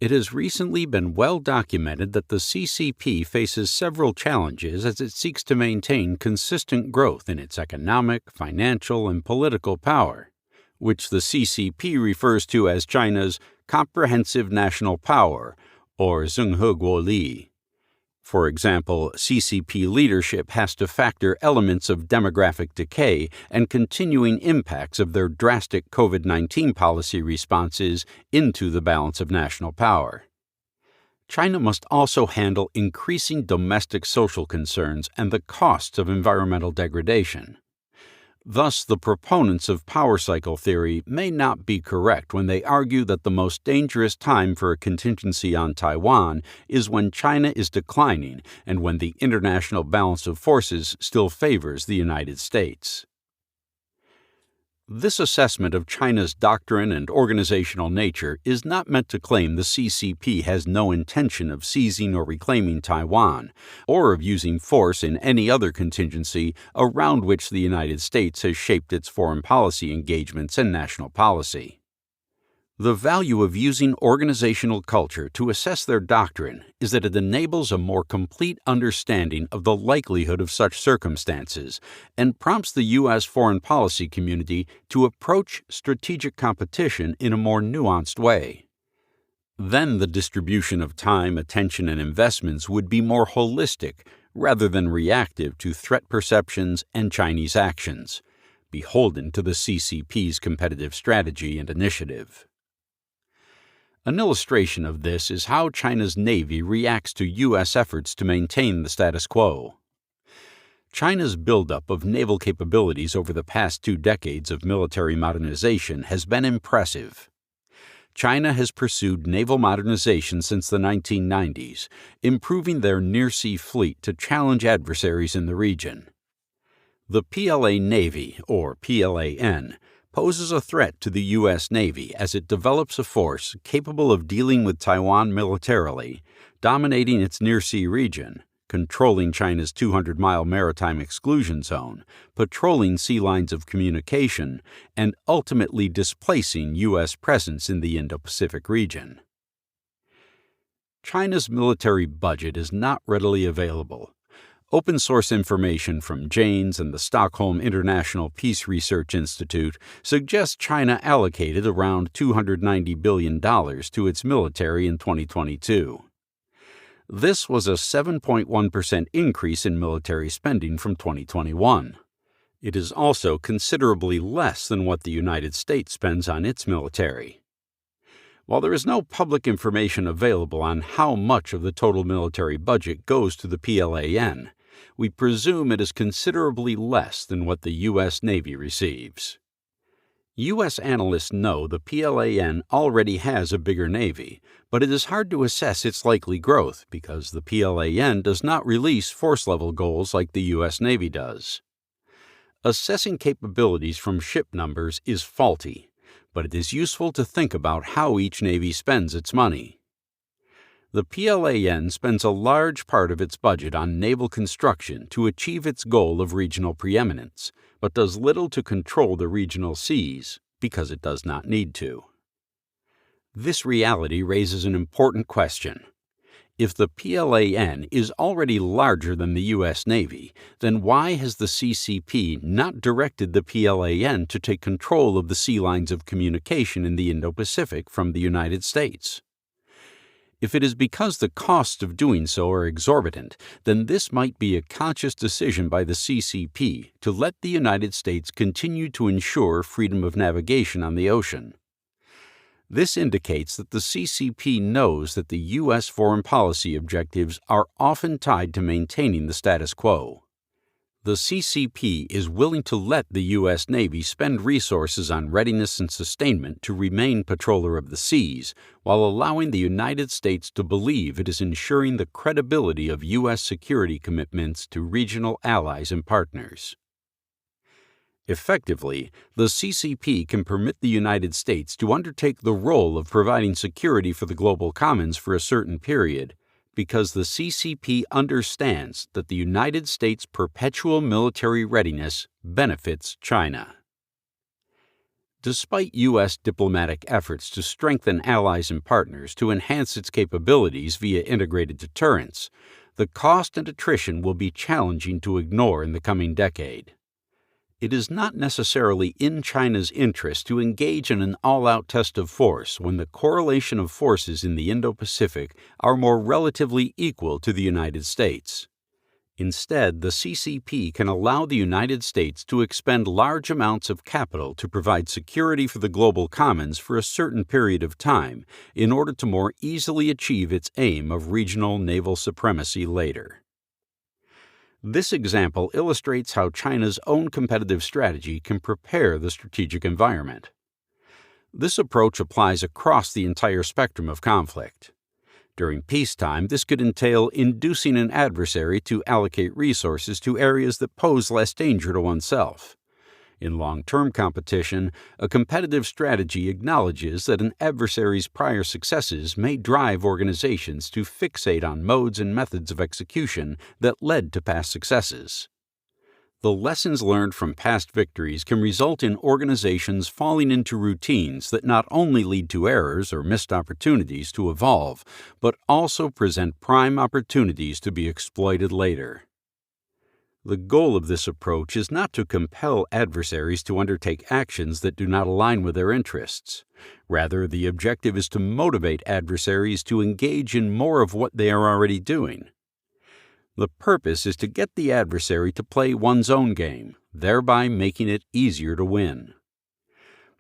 It has recently been well documented that the CCP faces several challenges as it seeks to maintain consistent growth in its economic, financial, and political power, which the CCP refers to as China's comprehensive national power, or Zhenghe Guoli. For example, CCP leadership has to factor elements of demographic decay and continuing impacts of their drastic COVID-19 policy responses into the balance of national power. China must also handle increasing domestic social concerns and the costs of environmental degradation. Thus, the proponents of power cycle theory may not be correct when they argue that the most dangerous time for a contingency on Taiwan is when China is declining and when the international balance of forces still favors the United States. This assessment of China's doctrine and organizational nature is not meant to claim the CCP has no intention of seizing or reclaiming Taiwan, or of using force in any other contingency around which the United States has shaped its foreign policy engagements and national policy. The value of using organizational culture to assess their doctrine is that it enables a more complete understanding of the likelihood of such circumstances and prompts the U.S. foreign policy community to approach strategic competition in a more nuanced way. Then the distribution of time, attention, and investments would be more holistic rather than reactive to threat perceptions and Chinese actions, beholden to the CCP's competitive strategy and initiative. An illustration of this is how China's Navy reacts to U.S. efforts to maintain the status quo. China's buildup of naval capabilities over the past 2 decades of military modernization has been impressive. China has pursued naval modernization since the 1990s, improving their near-sea fleet to challenge adversaries in the region. The PLA Navy, or PLAN, poses a threat to the U.S. Navy as it develops a force capable of dealing with Taiwan militarily, dominating its near-sea region, controlling China's 200-mile maritime exclusion zone, patrolling sea lines of communication, and ultimately displacing U.S. presence in the Indo-Pacific region. China's military budget is not readily available. Open-source information from Janes and the Stockholm International Peace Research Institute suggests China allocated around $290 billion to its military in 2022. This was a 7.1% increase in military spending from 2021. It is also considerably less than what the United States spends on its military. While there is no public information available on how much of the total military budget goes to the PLAN, we presume it is considerably less than what the U.S. Navy receives. U.S. analysts know the PLAN already has a bigger Navy, but it is hard to assess its likely growth because the PLAN does not release force-level goals like the U.S. Navy does. Assessing capabilities from ship numbers is faulty, but it is useful to think about how each Navy spends its money. The PLAN spends a large part of its budget on naval construction to achieve its goal of regional preeminence, but does little to control the regional seas because it does not need to. This reality raises an important question. If the PLAN is already larger than the U.S. Navy, then why has the CCP not directed the PLAN to take control of the sea lines of communication in the Indo-Pacific from the United States? If it is because the costs of doing so are exorbitant, then this might be a conscious decision by the CCP to let the United States continue to ensure freedom of navigation on the ocean. This indicates that the CCP knows that the U.S. foreign policy objectives are often tied to maintaining the status quo. The CCP is willing to let the U.S. Navy spend resources on readiness and sustainment to remain patroller of the seas, while allowing the United States to believe it is ensuring the credibility of U.S. security commitments to regional allies and partners. Effectively, the CCP can permit the United States to undertake the role of providing security for the global commons for a certain period, because the CCP understands that the United States' perpetual military readiness benefits China. Despite U.S. diplomatic efforts to strengthen allies and partners to enhance its capabilities via integrated deterrence, the cost and attrition will be challenging to ignore in the coming decade. It is not necessarily in China's interest to engage in an all-out test of force when the correlation of forces in the Indo-Pacific are more relatively equal to the United States. Instead, the CCP can allow the United States to expend large amounts of capital to provide security for the global commons for a certain period of time in order to more easily achieve its aim of regional naval supremacy later. This example illustrates how China's own competitive strategy can prepare the strategic environment. This approach applies across the entire spectrum of conflict. During peacetime, this could entail inducing an adversary to allocate resources to areas that pose less danger to oneself. In long-term competition, a competitive strategy acknowledges that an adversary's prior successes may drive organizations to fixate on modes and methods of execution that led to past successes. The lessons learned from past victories can result in organizations falling into routines that not only lead to errors or missed opportunities to evolve, but also present prime opportunities to be exploited later. The goal of this approach is not to compel adversaries to undertake actions that do not align with their interests. Rather, the objective is to motivate adversaries to engage in more of what they are already doing. The purpose is to get the adversary to play one's own game, thereby making it easier to win.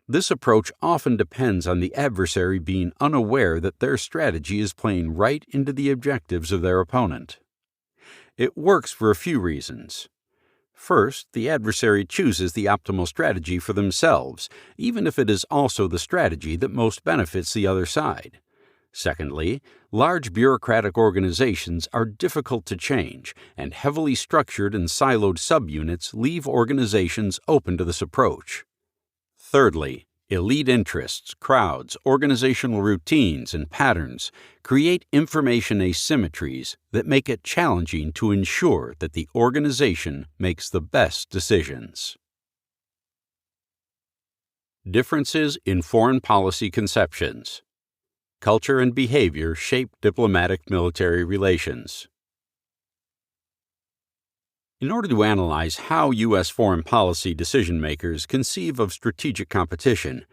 This approach often depends on the adversary being unaware that their strategy is playing right into the objectives of their opponent. It works for a few reasons. First, the adversary chooses the optimal strategy for themselves, even if it is also the strategy that most benefits the other side. Secondly, large bureaucratic organizations are difficult to change, and heavily structured and siloed subunits leave organizations open to this approach. Thirdly, elite interests, crowds, organizational routines, and patterns create information asymmetries that make it challenging to ensure that the organization makes the best decisions. Differences in foreign policy conceptions. Culture and behavior shape diplomatic-military relations. In order to analyze how U.S. foreign policy decision-makers conceive of strategic competition,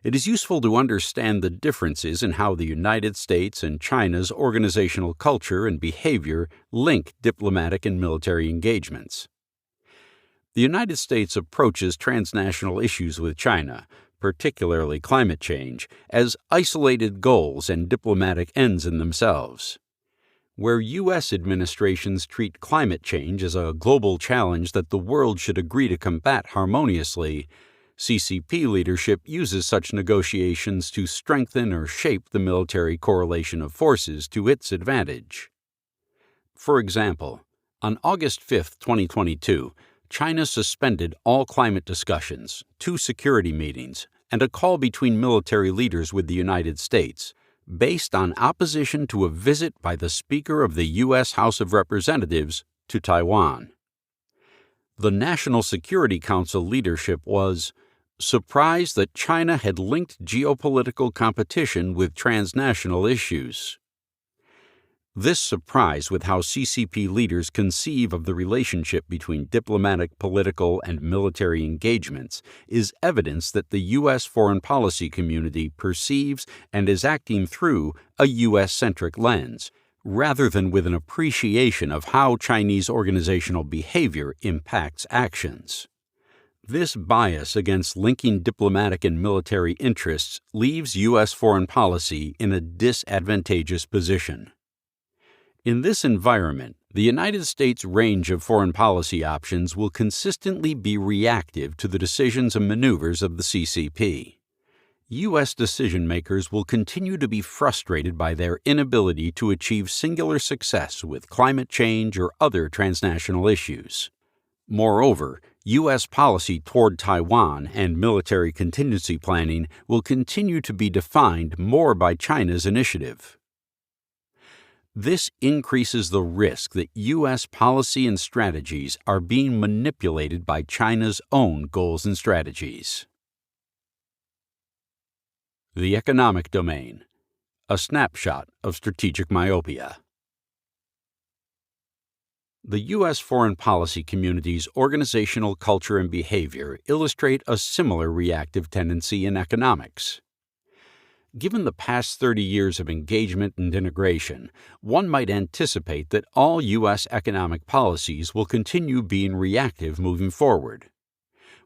it is useful to understand the differences in how the United States and China's organizational culture and behavior link diplomatic and military engagements. The United States approaches transnational issues with China, particularly climate change, as isolated goals and diplomatic ends in themselves. Where U.S. administrations treat climate change as a global challenge that the world should agree to combat harmoniously, CCP leadership uses such negotiations to strengthen or shape the military correlation of forces to its advantage. For example, on August 5, 2022, China suspended all climate discussions, 2 security meetings, and a call between military leaders with the United States, based on opposition to a visit by the Speaker of the U.S. House of Representatives to Taiwan. The National Security Council leadership was surprised that China had linked geopolitical competition with transnational issues. This surprise with how CCP leaders conceive of the relationship between diplomatic, political, and military engagements is evidence that the U.S. foreign policy community perceives and is acting through a U.S.-centric lens, rather than with an appreciation of how Chinese organizational behavior impacts actions. This bias against linking diplomatic and military interests leaves U.S. foreign policy in a disadvantageous position. In this environment, the United States' range of foreign policy options will consistently be reactive to the decisions and maneuvers of the CCP. U.S. decision-makers will continue to be frustrated by their inability to achieve singular success with climate change or other transnational issues. Moreover, U.S. policy toward Taiwan and military contingency planning will continue to be defined more by China's initiative. This increases the risk that U.S. policy and strategies are being manipulated by China's own goals and strategies. The economic domain, a snapshot of strategic myopia. The U.S. foreign policy community's organizational culture and behavior illustrate a similar reactive tendency in economics. Given the past 30 years of engagement and integration, one might anticipate that all U.S. economic policies will continue being reactive moving forward.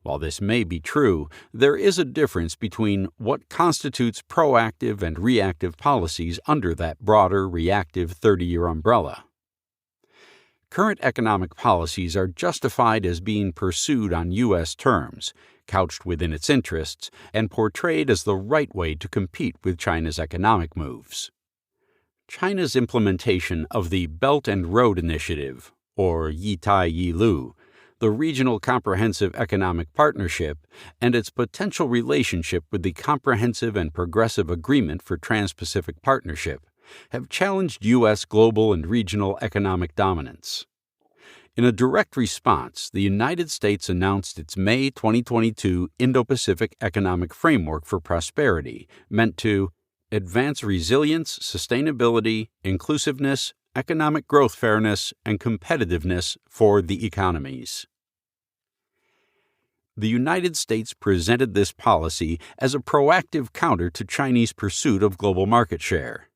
While this may be true, there is a difference between what constitutes proactive and reactive policies under that broader reactive 30-year umbrella. Current economic policies are justified as being pursued on U.S. terms, couched within its interests, and portrayed as the right way to compete with China's economic moves. China's implementation of the Belt and Road Initiative, or Yitai Yilu, the Regional Comprehensive Economic Partnership, and its potential relationship with the Comprehensive and Progressive Agreement for Trans-Pacific Partnership, have challenged U.S. global and regional economic dominance. In a direct response, the United States announced its May 2022 Indo-Pacific Economic Framework for Prosperity, meant to advance resilience, sustainability, inclusiveness, economic growth fairness, and competitiveness for the economies. The United States presented this policy as a proactive counter to Chinese pursuit of global market share.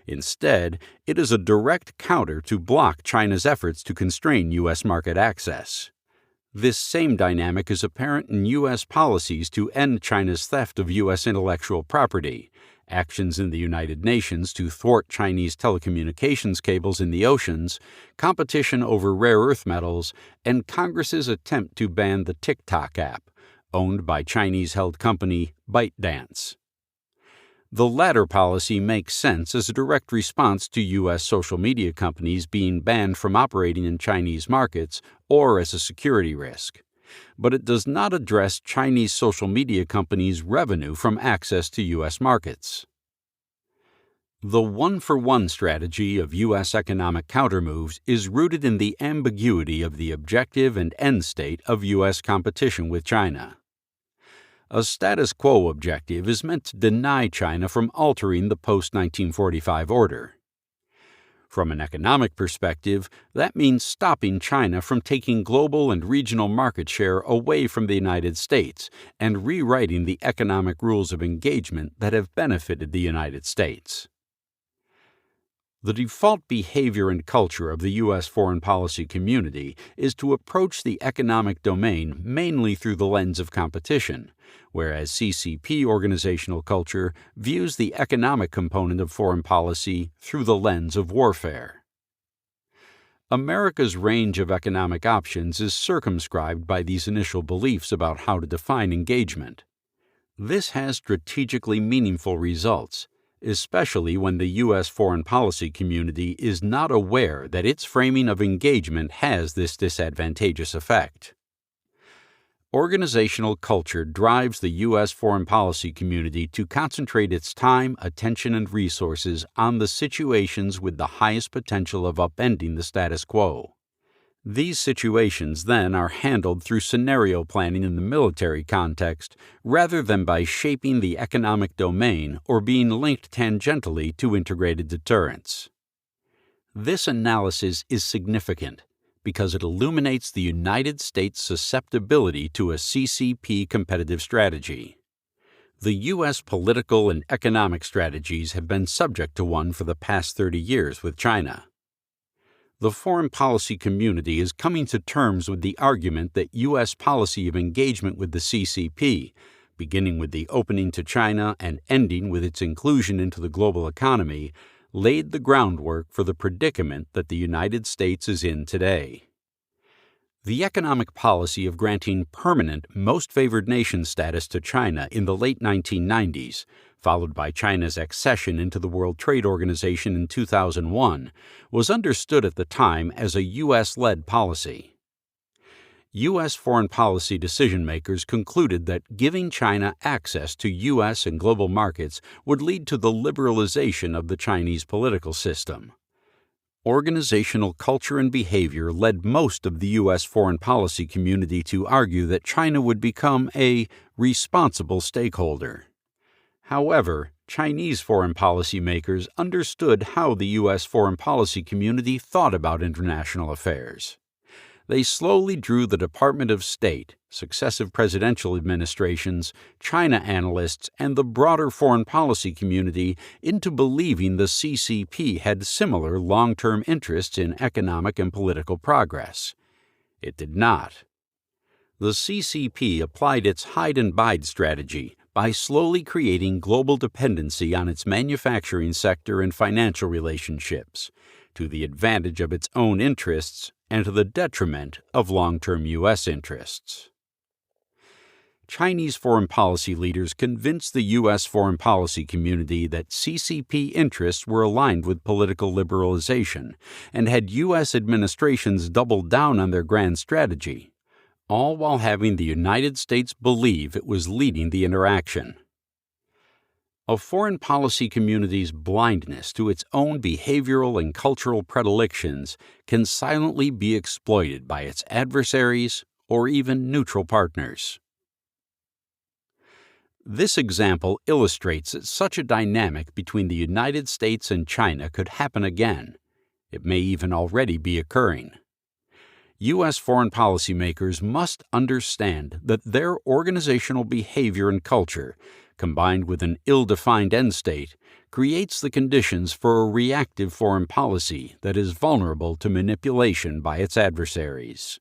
Instead, it is a direct counter to block China's efforts to constrain U.S. market access. This same dynamic is apparent in U.S. policies to end China's theft of U.S. intellectual property, actions in the United Nations to thwart Chinese telecommunications cables in the oceans, competition over rare earth metals, and Congress's attempt to ban the TikTok app, owned by Chinese-held company ByteDance. The latter policy makes sense as a direct response to U.S. social media companies being banned from operating in Chinese markets or as a security risk. But it does not address Chinese social media companies' revenue from access to U.S. markets. The one-for-one strategy of U.S. economic countermoves is rooted in the ambiguity of the objective and end state of U.S. competition with China. A status quo objective is meant to deny China from altering the post-1945 order. From an economic perspective, that means stopping China from taking global and regional market share away from the United States and rewriting the economic rules of engagement that have benefited the United States. The default behavior and culture of the U.S. foreign policy community is to approach the economic domain mainly through the lens of competition, whereas CCP organizational culture views the economic component of foreign policy through the lens of warfare. America's range of economic options is circumscribed by these initial beliefs about how to define engagement. This has strategically meaningful results, especially when the U.S. foreign policy community is not aware that its framing of engagement has this disadvantageous effect. Organizational culture drives the U.S. foreign policy community to concentrate its time, attention, and resources on the situations with the highest potential of upending the status quo. These situations then are handled through scenario planning in the military context rather than by shaping the economic domain or being linked tangentially to integrated deterrence. This analysis is significant because it illuminates the United States' susceptibility to a CCP competitive strategy. The U.S. political and economic strategies have been subject to one for the past 30 years with China. The foreign policy community is coming to terms with the argument that U.S. policy of engagement with the CCP, beginning with the opening to China and ending with its inclusion into the global economy, laid the groundwork for the predicament that the United States is in today. The economic policy of granting permanent most favored nation status to China in the late 1990s, followed by China's accession into the World Trade Organization in 2001, was understood at the time as a U.S.-led policy. U.S. foreign policy decision-makers concluded that giving China access to U.S. and global markets would lead to the liberalization of the Chinese political system. Organizational culture and behavior led most of the U.S. foreign policy community to argue that China would become a responsible stakeholder. However, Chinese foreign policy makers understood how the U.S. foreign policy community thought about international affairs. They slowly drew the Department of State, successive presidential administrations, China analysts, and the broader foreign policy community into believing the CCP had similar long-term interests in economic and political progress. It did not. The CCP applied its hide-and-bide strategy by slowly creating global dependency on its manufacturing sector and financial relationships, to the advantage of its own interests and to the detriment of long-term U.S. interests. Chinese foreign policy leaders convinced the U.S. foreign policy community that CCP interests were aligned with political liberalization, and had U.S. administrations doubled down on their grand strategy, all while having the United States believe it was leading the interaction. A foreign policy community's blindness to its own behavioral and cultural predilections can silently be exploited by its adversaries or even neutral partners. This example illustrates that such a dynamic between the United States and China could happen again. It may even already be occurring. U.S. foreign policymakers must understand that their organizational behavior and culture, combined with an ill-defined end state, creates the conditions for a reactive foreign policy that is vulnerable to manipulation by its adversaries.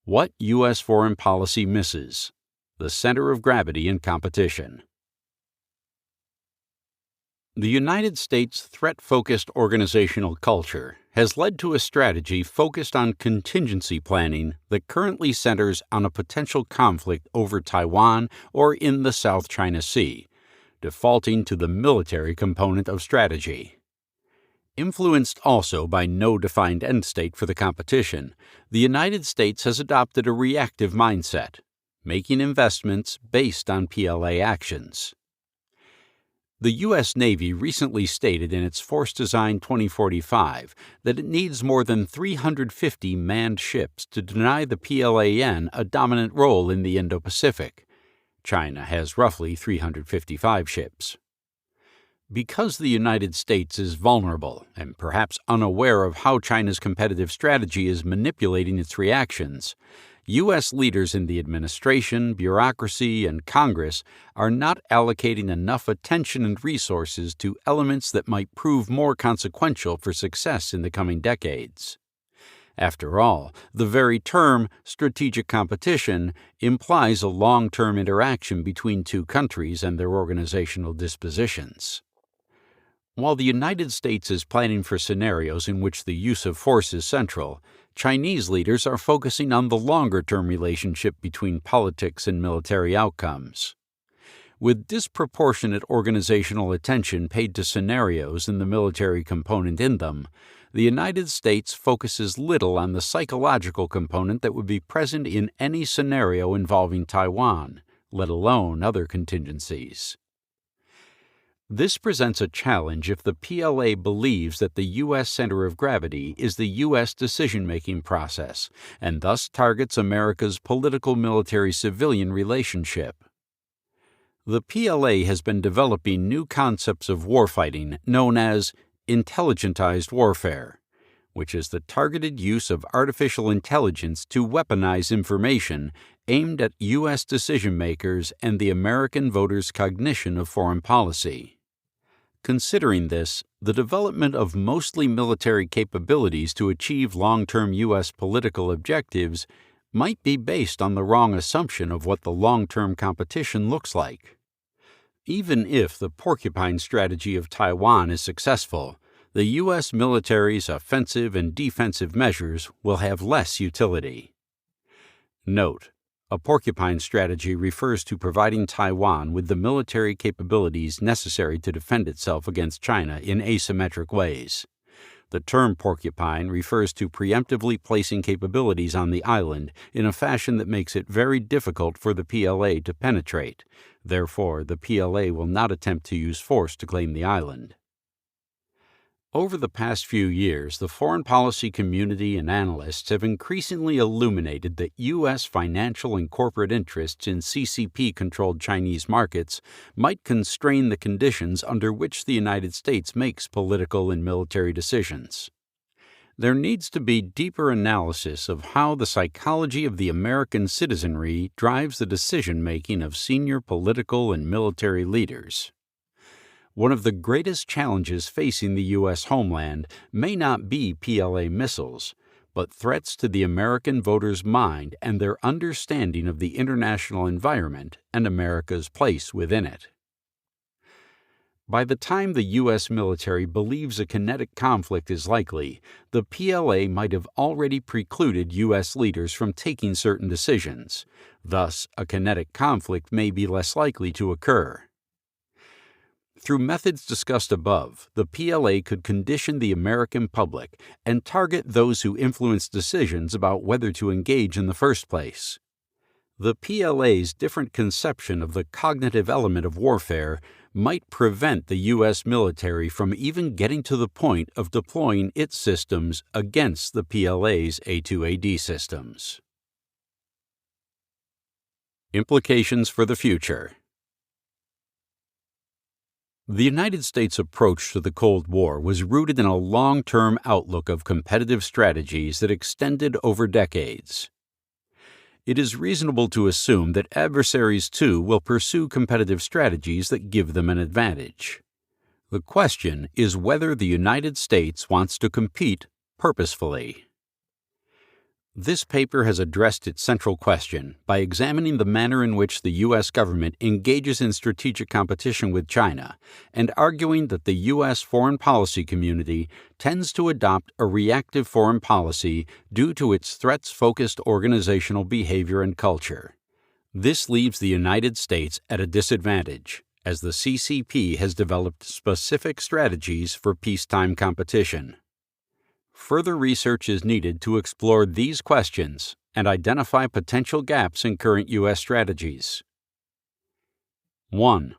What U.S. foreign policy misses: the center of gravity in competition. The United States' threat-focused organizational culture has led to a strategy focused on contingency planning that currently centers on a potential conflict over Taiwan or in the South China Sea, defaulting to the military component of strategy. Influenced also by no defined end state for the competition, the United States has adopted a reactive mindset, making investments based on PLA actions. The U.S. Navy recently stated in its Force Design 2045 that it needs more than 350 manned ships to deny the PLAN a dominant role in the Indo-Pacific. China has roughly 355 ships. Because the United States is vulnerable and perhaps unaware of how China's competitive strategy is manipulating its reactions, U.S. leaders in the administration, bureaucracy, and Congress are not allocating enough attention and resources to elements that might prove more consequential for success in the coming decades. After all, the very term strategic competition implies a long-term interaction between two countries and their organizational dispositions. While the United States is planning for scenarios in which the use of force is central, Chinese leaders are focusing on the longer-term relationship between politics and military outcomes. With disproportionate organizational attention paid to scenarios and the military component in them, the United States focuses little on the psychological component that would be present in any scenario involving Taiwan, let alone other contingencies. This presents a challenge if the PLA believes that the U.S. center of gravity is the U.S. decision-making process and thus targets America's political-military-civilian relationship. The PLA has been developing new concepts of warfighting known as intelligentized warfare, which is the targeted use of artificial intelligence to weaponize information aimed at U.S. decision-makers and the American voters' cognition of foreign policy. Considering this, the development of mostly military capabilities to achieve long-term U.S. political objectives might be based on the wrong assumption of what the long-term competition looks like. Even if the porcupine strategy of Taiwan is successful, the U.S. military's offensive and defensive measures will have less utility. Note: a porcupine strategy refers to providing Taiwan with the military capabilities necessary to defend itself against China in asymmetric ways. The term porcupine refers to preemptively placing capabilities on the island in a fashion that makes it very difficult for the PLA to penetrate. Therefore, the PLA will not attempt to use force to claim the island. Over the past few years, the foreign policy community and analysts have increasingly illuminated that U.S. financial and corporate interests in CCP-controlled Chinese markets might constrain the conditions under which the United States makes political and military decisions. There needs to be deeper analysis of how the psychology of the American citizenry drives the decision-making of senior political and military leaders. One of the greatest challenges facing the U.S. homeland may not be PLA missiles, but threats to the American voter's mind and their understanding of the international environment and America's place within it. By the time the U.S. military believes a kinetic conflict is likely, the PLA might have already precluded U.S. leaders from taking certain decisions. Thus, a kinetic conflict may be less likely to occur. Through methods discussed above, the PLA could condition the American public and target those who influence decisions about whether to engage in the first place. The PLA's different conception of the cognitive element of warfare might prevent the U.S. military from even getting to the point of deploying its systems against the PLA's A2AD systems. Implications for the future. The United States' approach to the Cold War was rooted in a long-term outlook of competitive strategies that extended over decades. It is reasonable to assume that adversaries, too, will pursue competitive strategies that give them an advantage. The question is whether the United States wants to compete purposefully. This paper has addressed its central question by examining the manner in which the U.S. government engages in strategic competition with China and arguing that the U.S. foreign policy community tends to adopt a reactive foreign policy due to its threats-focused organizational behavior and culture. This leaves the United States at a disadvantage, as the CCP has developed specific strategies for peacetime competition. Further research is needed to explore these questions and identify potential gaps in current U.S. strategies. 1.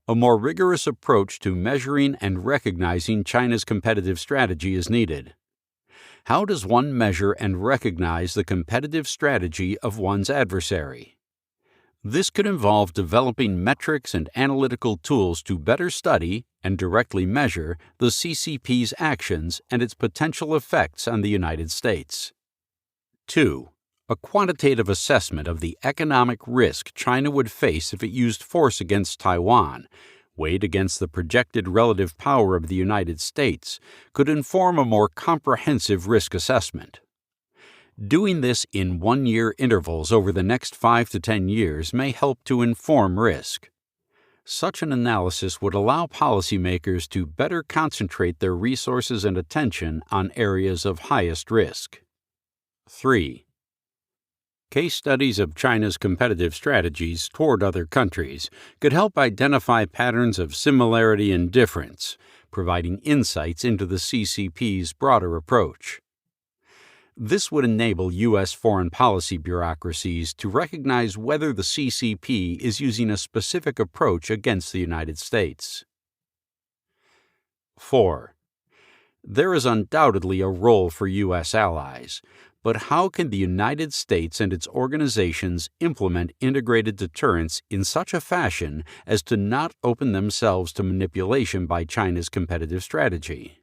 A more rigorous approach to measuring and recognizing China's competitive strategy is needed. How does one measure and recognize the competitive strategy of one's adversary? This could involve developing metrics and analytical tools to better study and directly measure the CCP's actions and its potential effects on the United States. 2. A quantitative assessment of the economic risk China would face if it used force against Taiwan, weighed against the projected relative power of the United States, could inform a more comprehensive risk assessment. Doing this in one-year intervals over the next 5 to 10 years may help to inform risk. Such an analysis would allow policymakers to better concentrate their resources and attention on areas of highest risk. 3. Case studies of China's competitive strategies toward other countries could help identify patterns of similarity and difference, providing insights into the CCP's broader approach. This would enable U.S. foreign policy bureaucracies to recognize whether the CCP is using a specific approach against the United States. 4. There is undoubtedly a role for U.S. allies, but how can the United States and its organizations implement integrated deterrence in such a fashion as to not open themselves to manipulation by China's competitive strategy?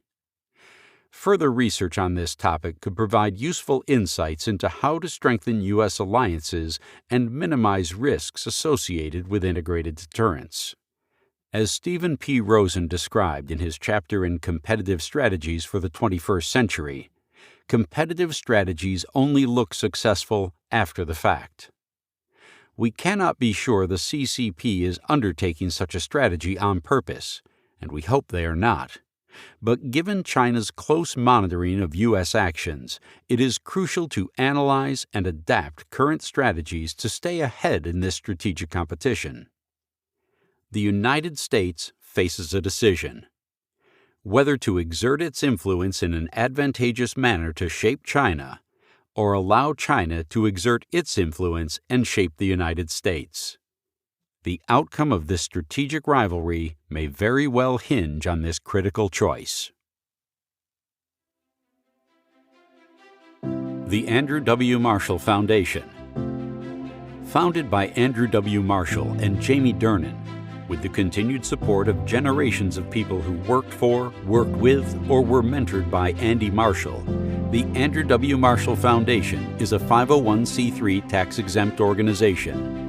Further research on this topic could provide useful insights into how to strengthen U.S. alliances and minimize risks associated with integrated deterrence. As Stephen P. Rosen described in his chapter in Competitive Strategies for the 21st Century, competitive strategies only look successful after the fact. We cannot be sure the CCP is undertaking such a strategy on purpose, and we hope they are not. But given China's close monitoring of U.S. actions, it is crucial to analyze and adapt current strategies to stay ahead in this strategic competition. The United States faces a decision: whether to exert its influence in an advantageous manner to shape China, or allow China to exert its influence and shape the United States. The outcome of this strategic rivalry may very well hinge on this critical choice. The Andrew W. Marshall Foundation. Founded by Andrew W. Marshall and Jamie Dernan, with the continued support of generations of people who worked for, worked with, or were mentored by Andy Marshall, the Andrew W. Marshall Foundation is a 501c3 tax-exempt organization.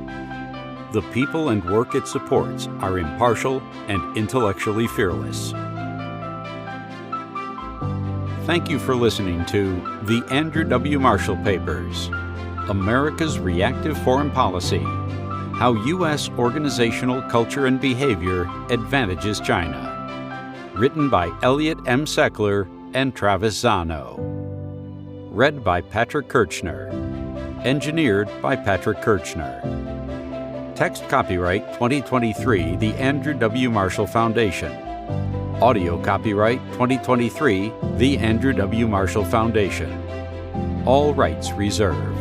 The people and work it supports are impartial and intellectually fearless. Thank you for listening to The Andrew W. Marshall Papers, America's Reactive Foreign Policy: How U.S. Organizational Culture and Behavior Advantages China. Written by Elliot M. Seckler and Travis Zahnow. Read by Patrick Kirchner. Engineered by Patrick Kirchner. Text copyright 2023, The Andrew W. Marshall Foundation. Audio copyright 2023, The Andrew W. Marshall Foundation. All rights reserved.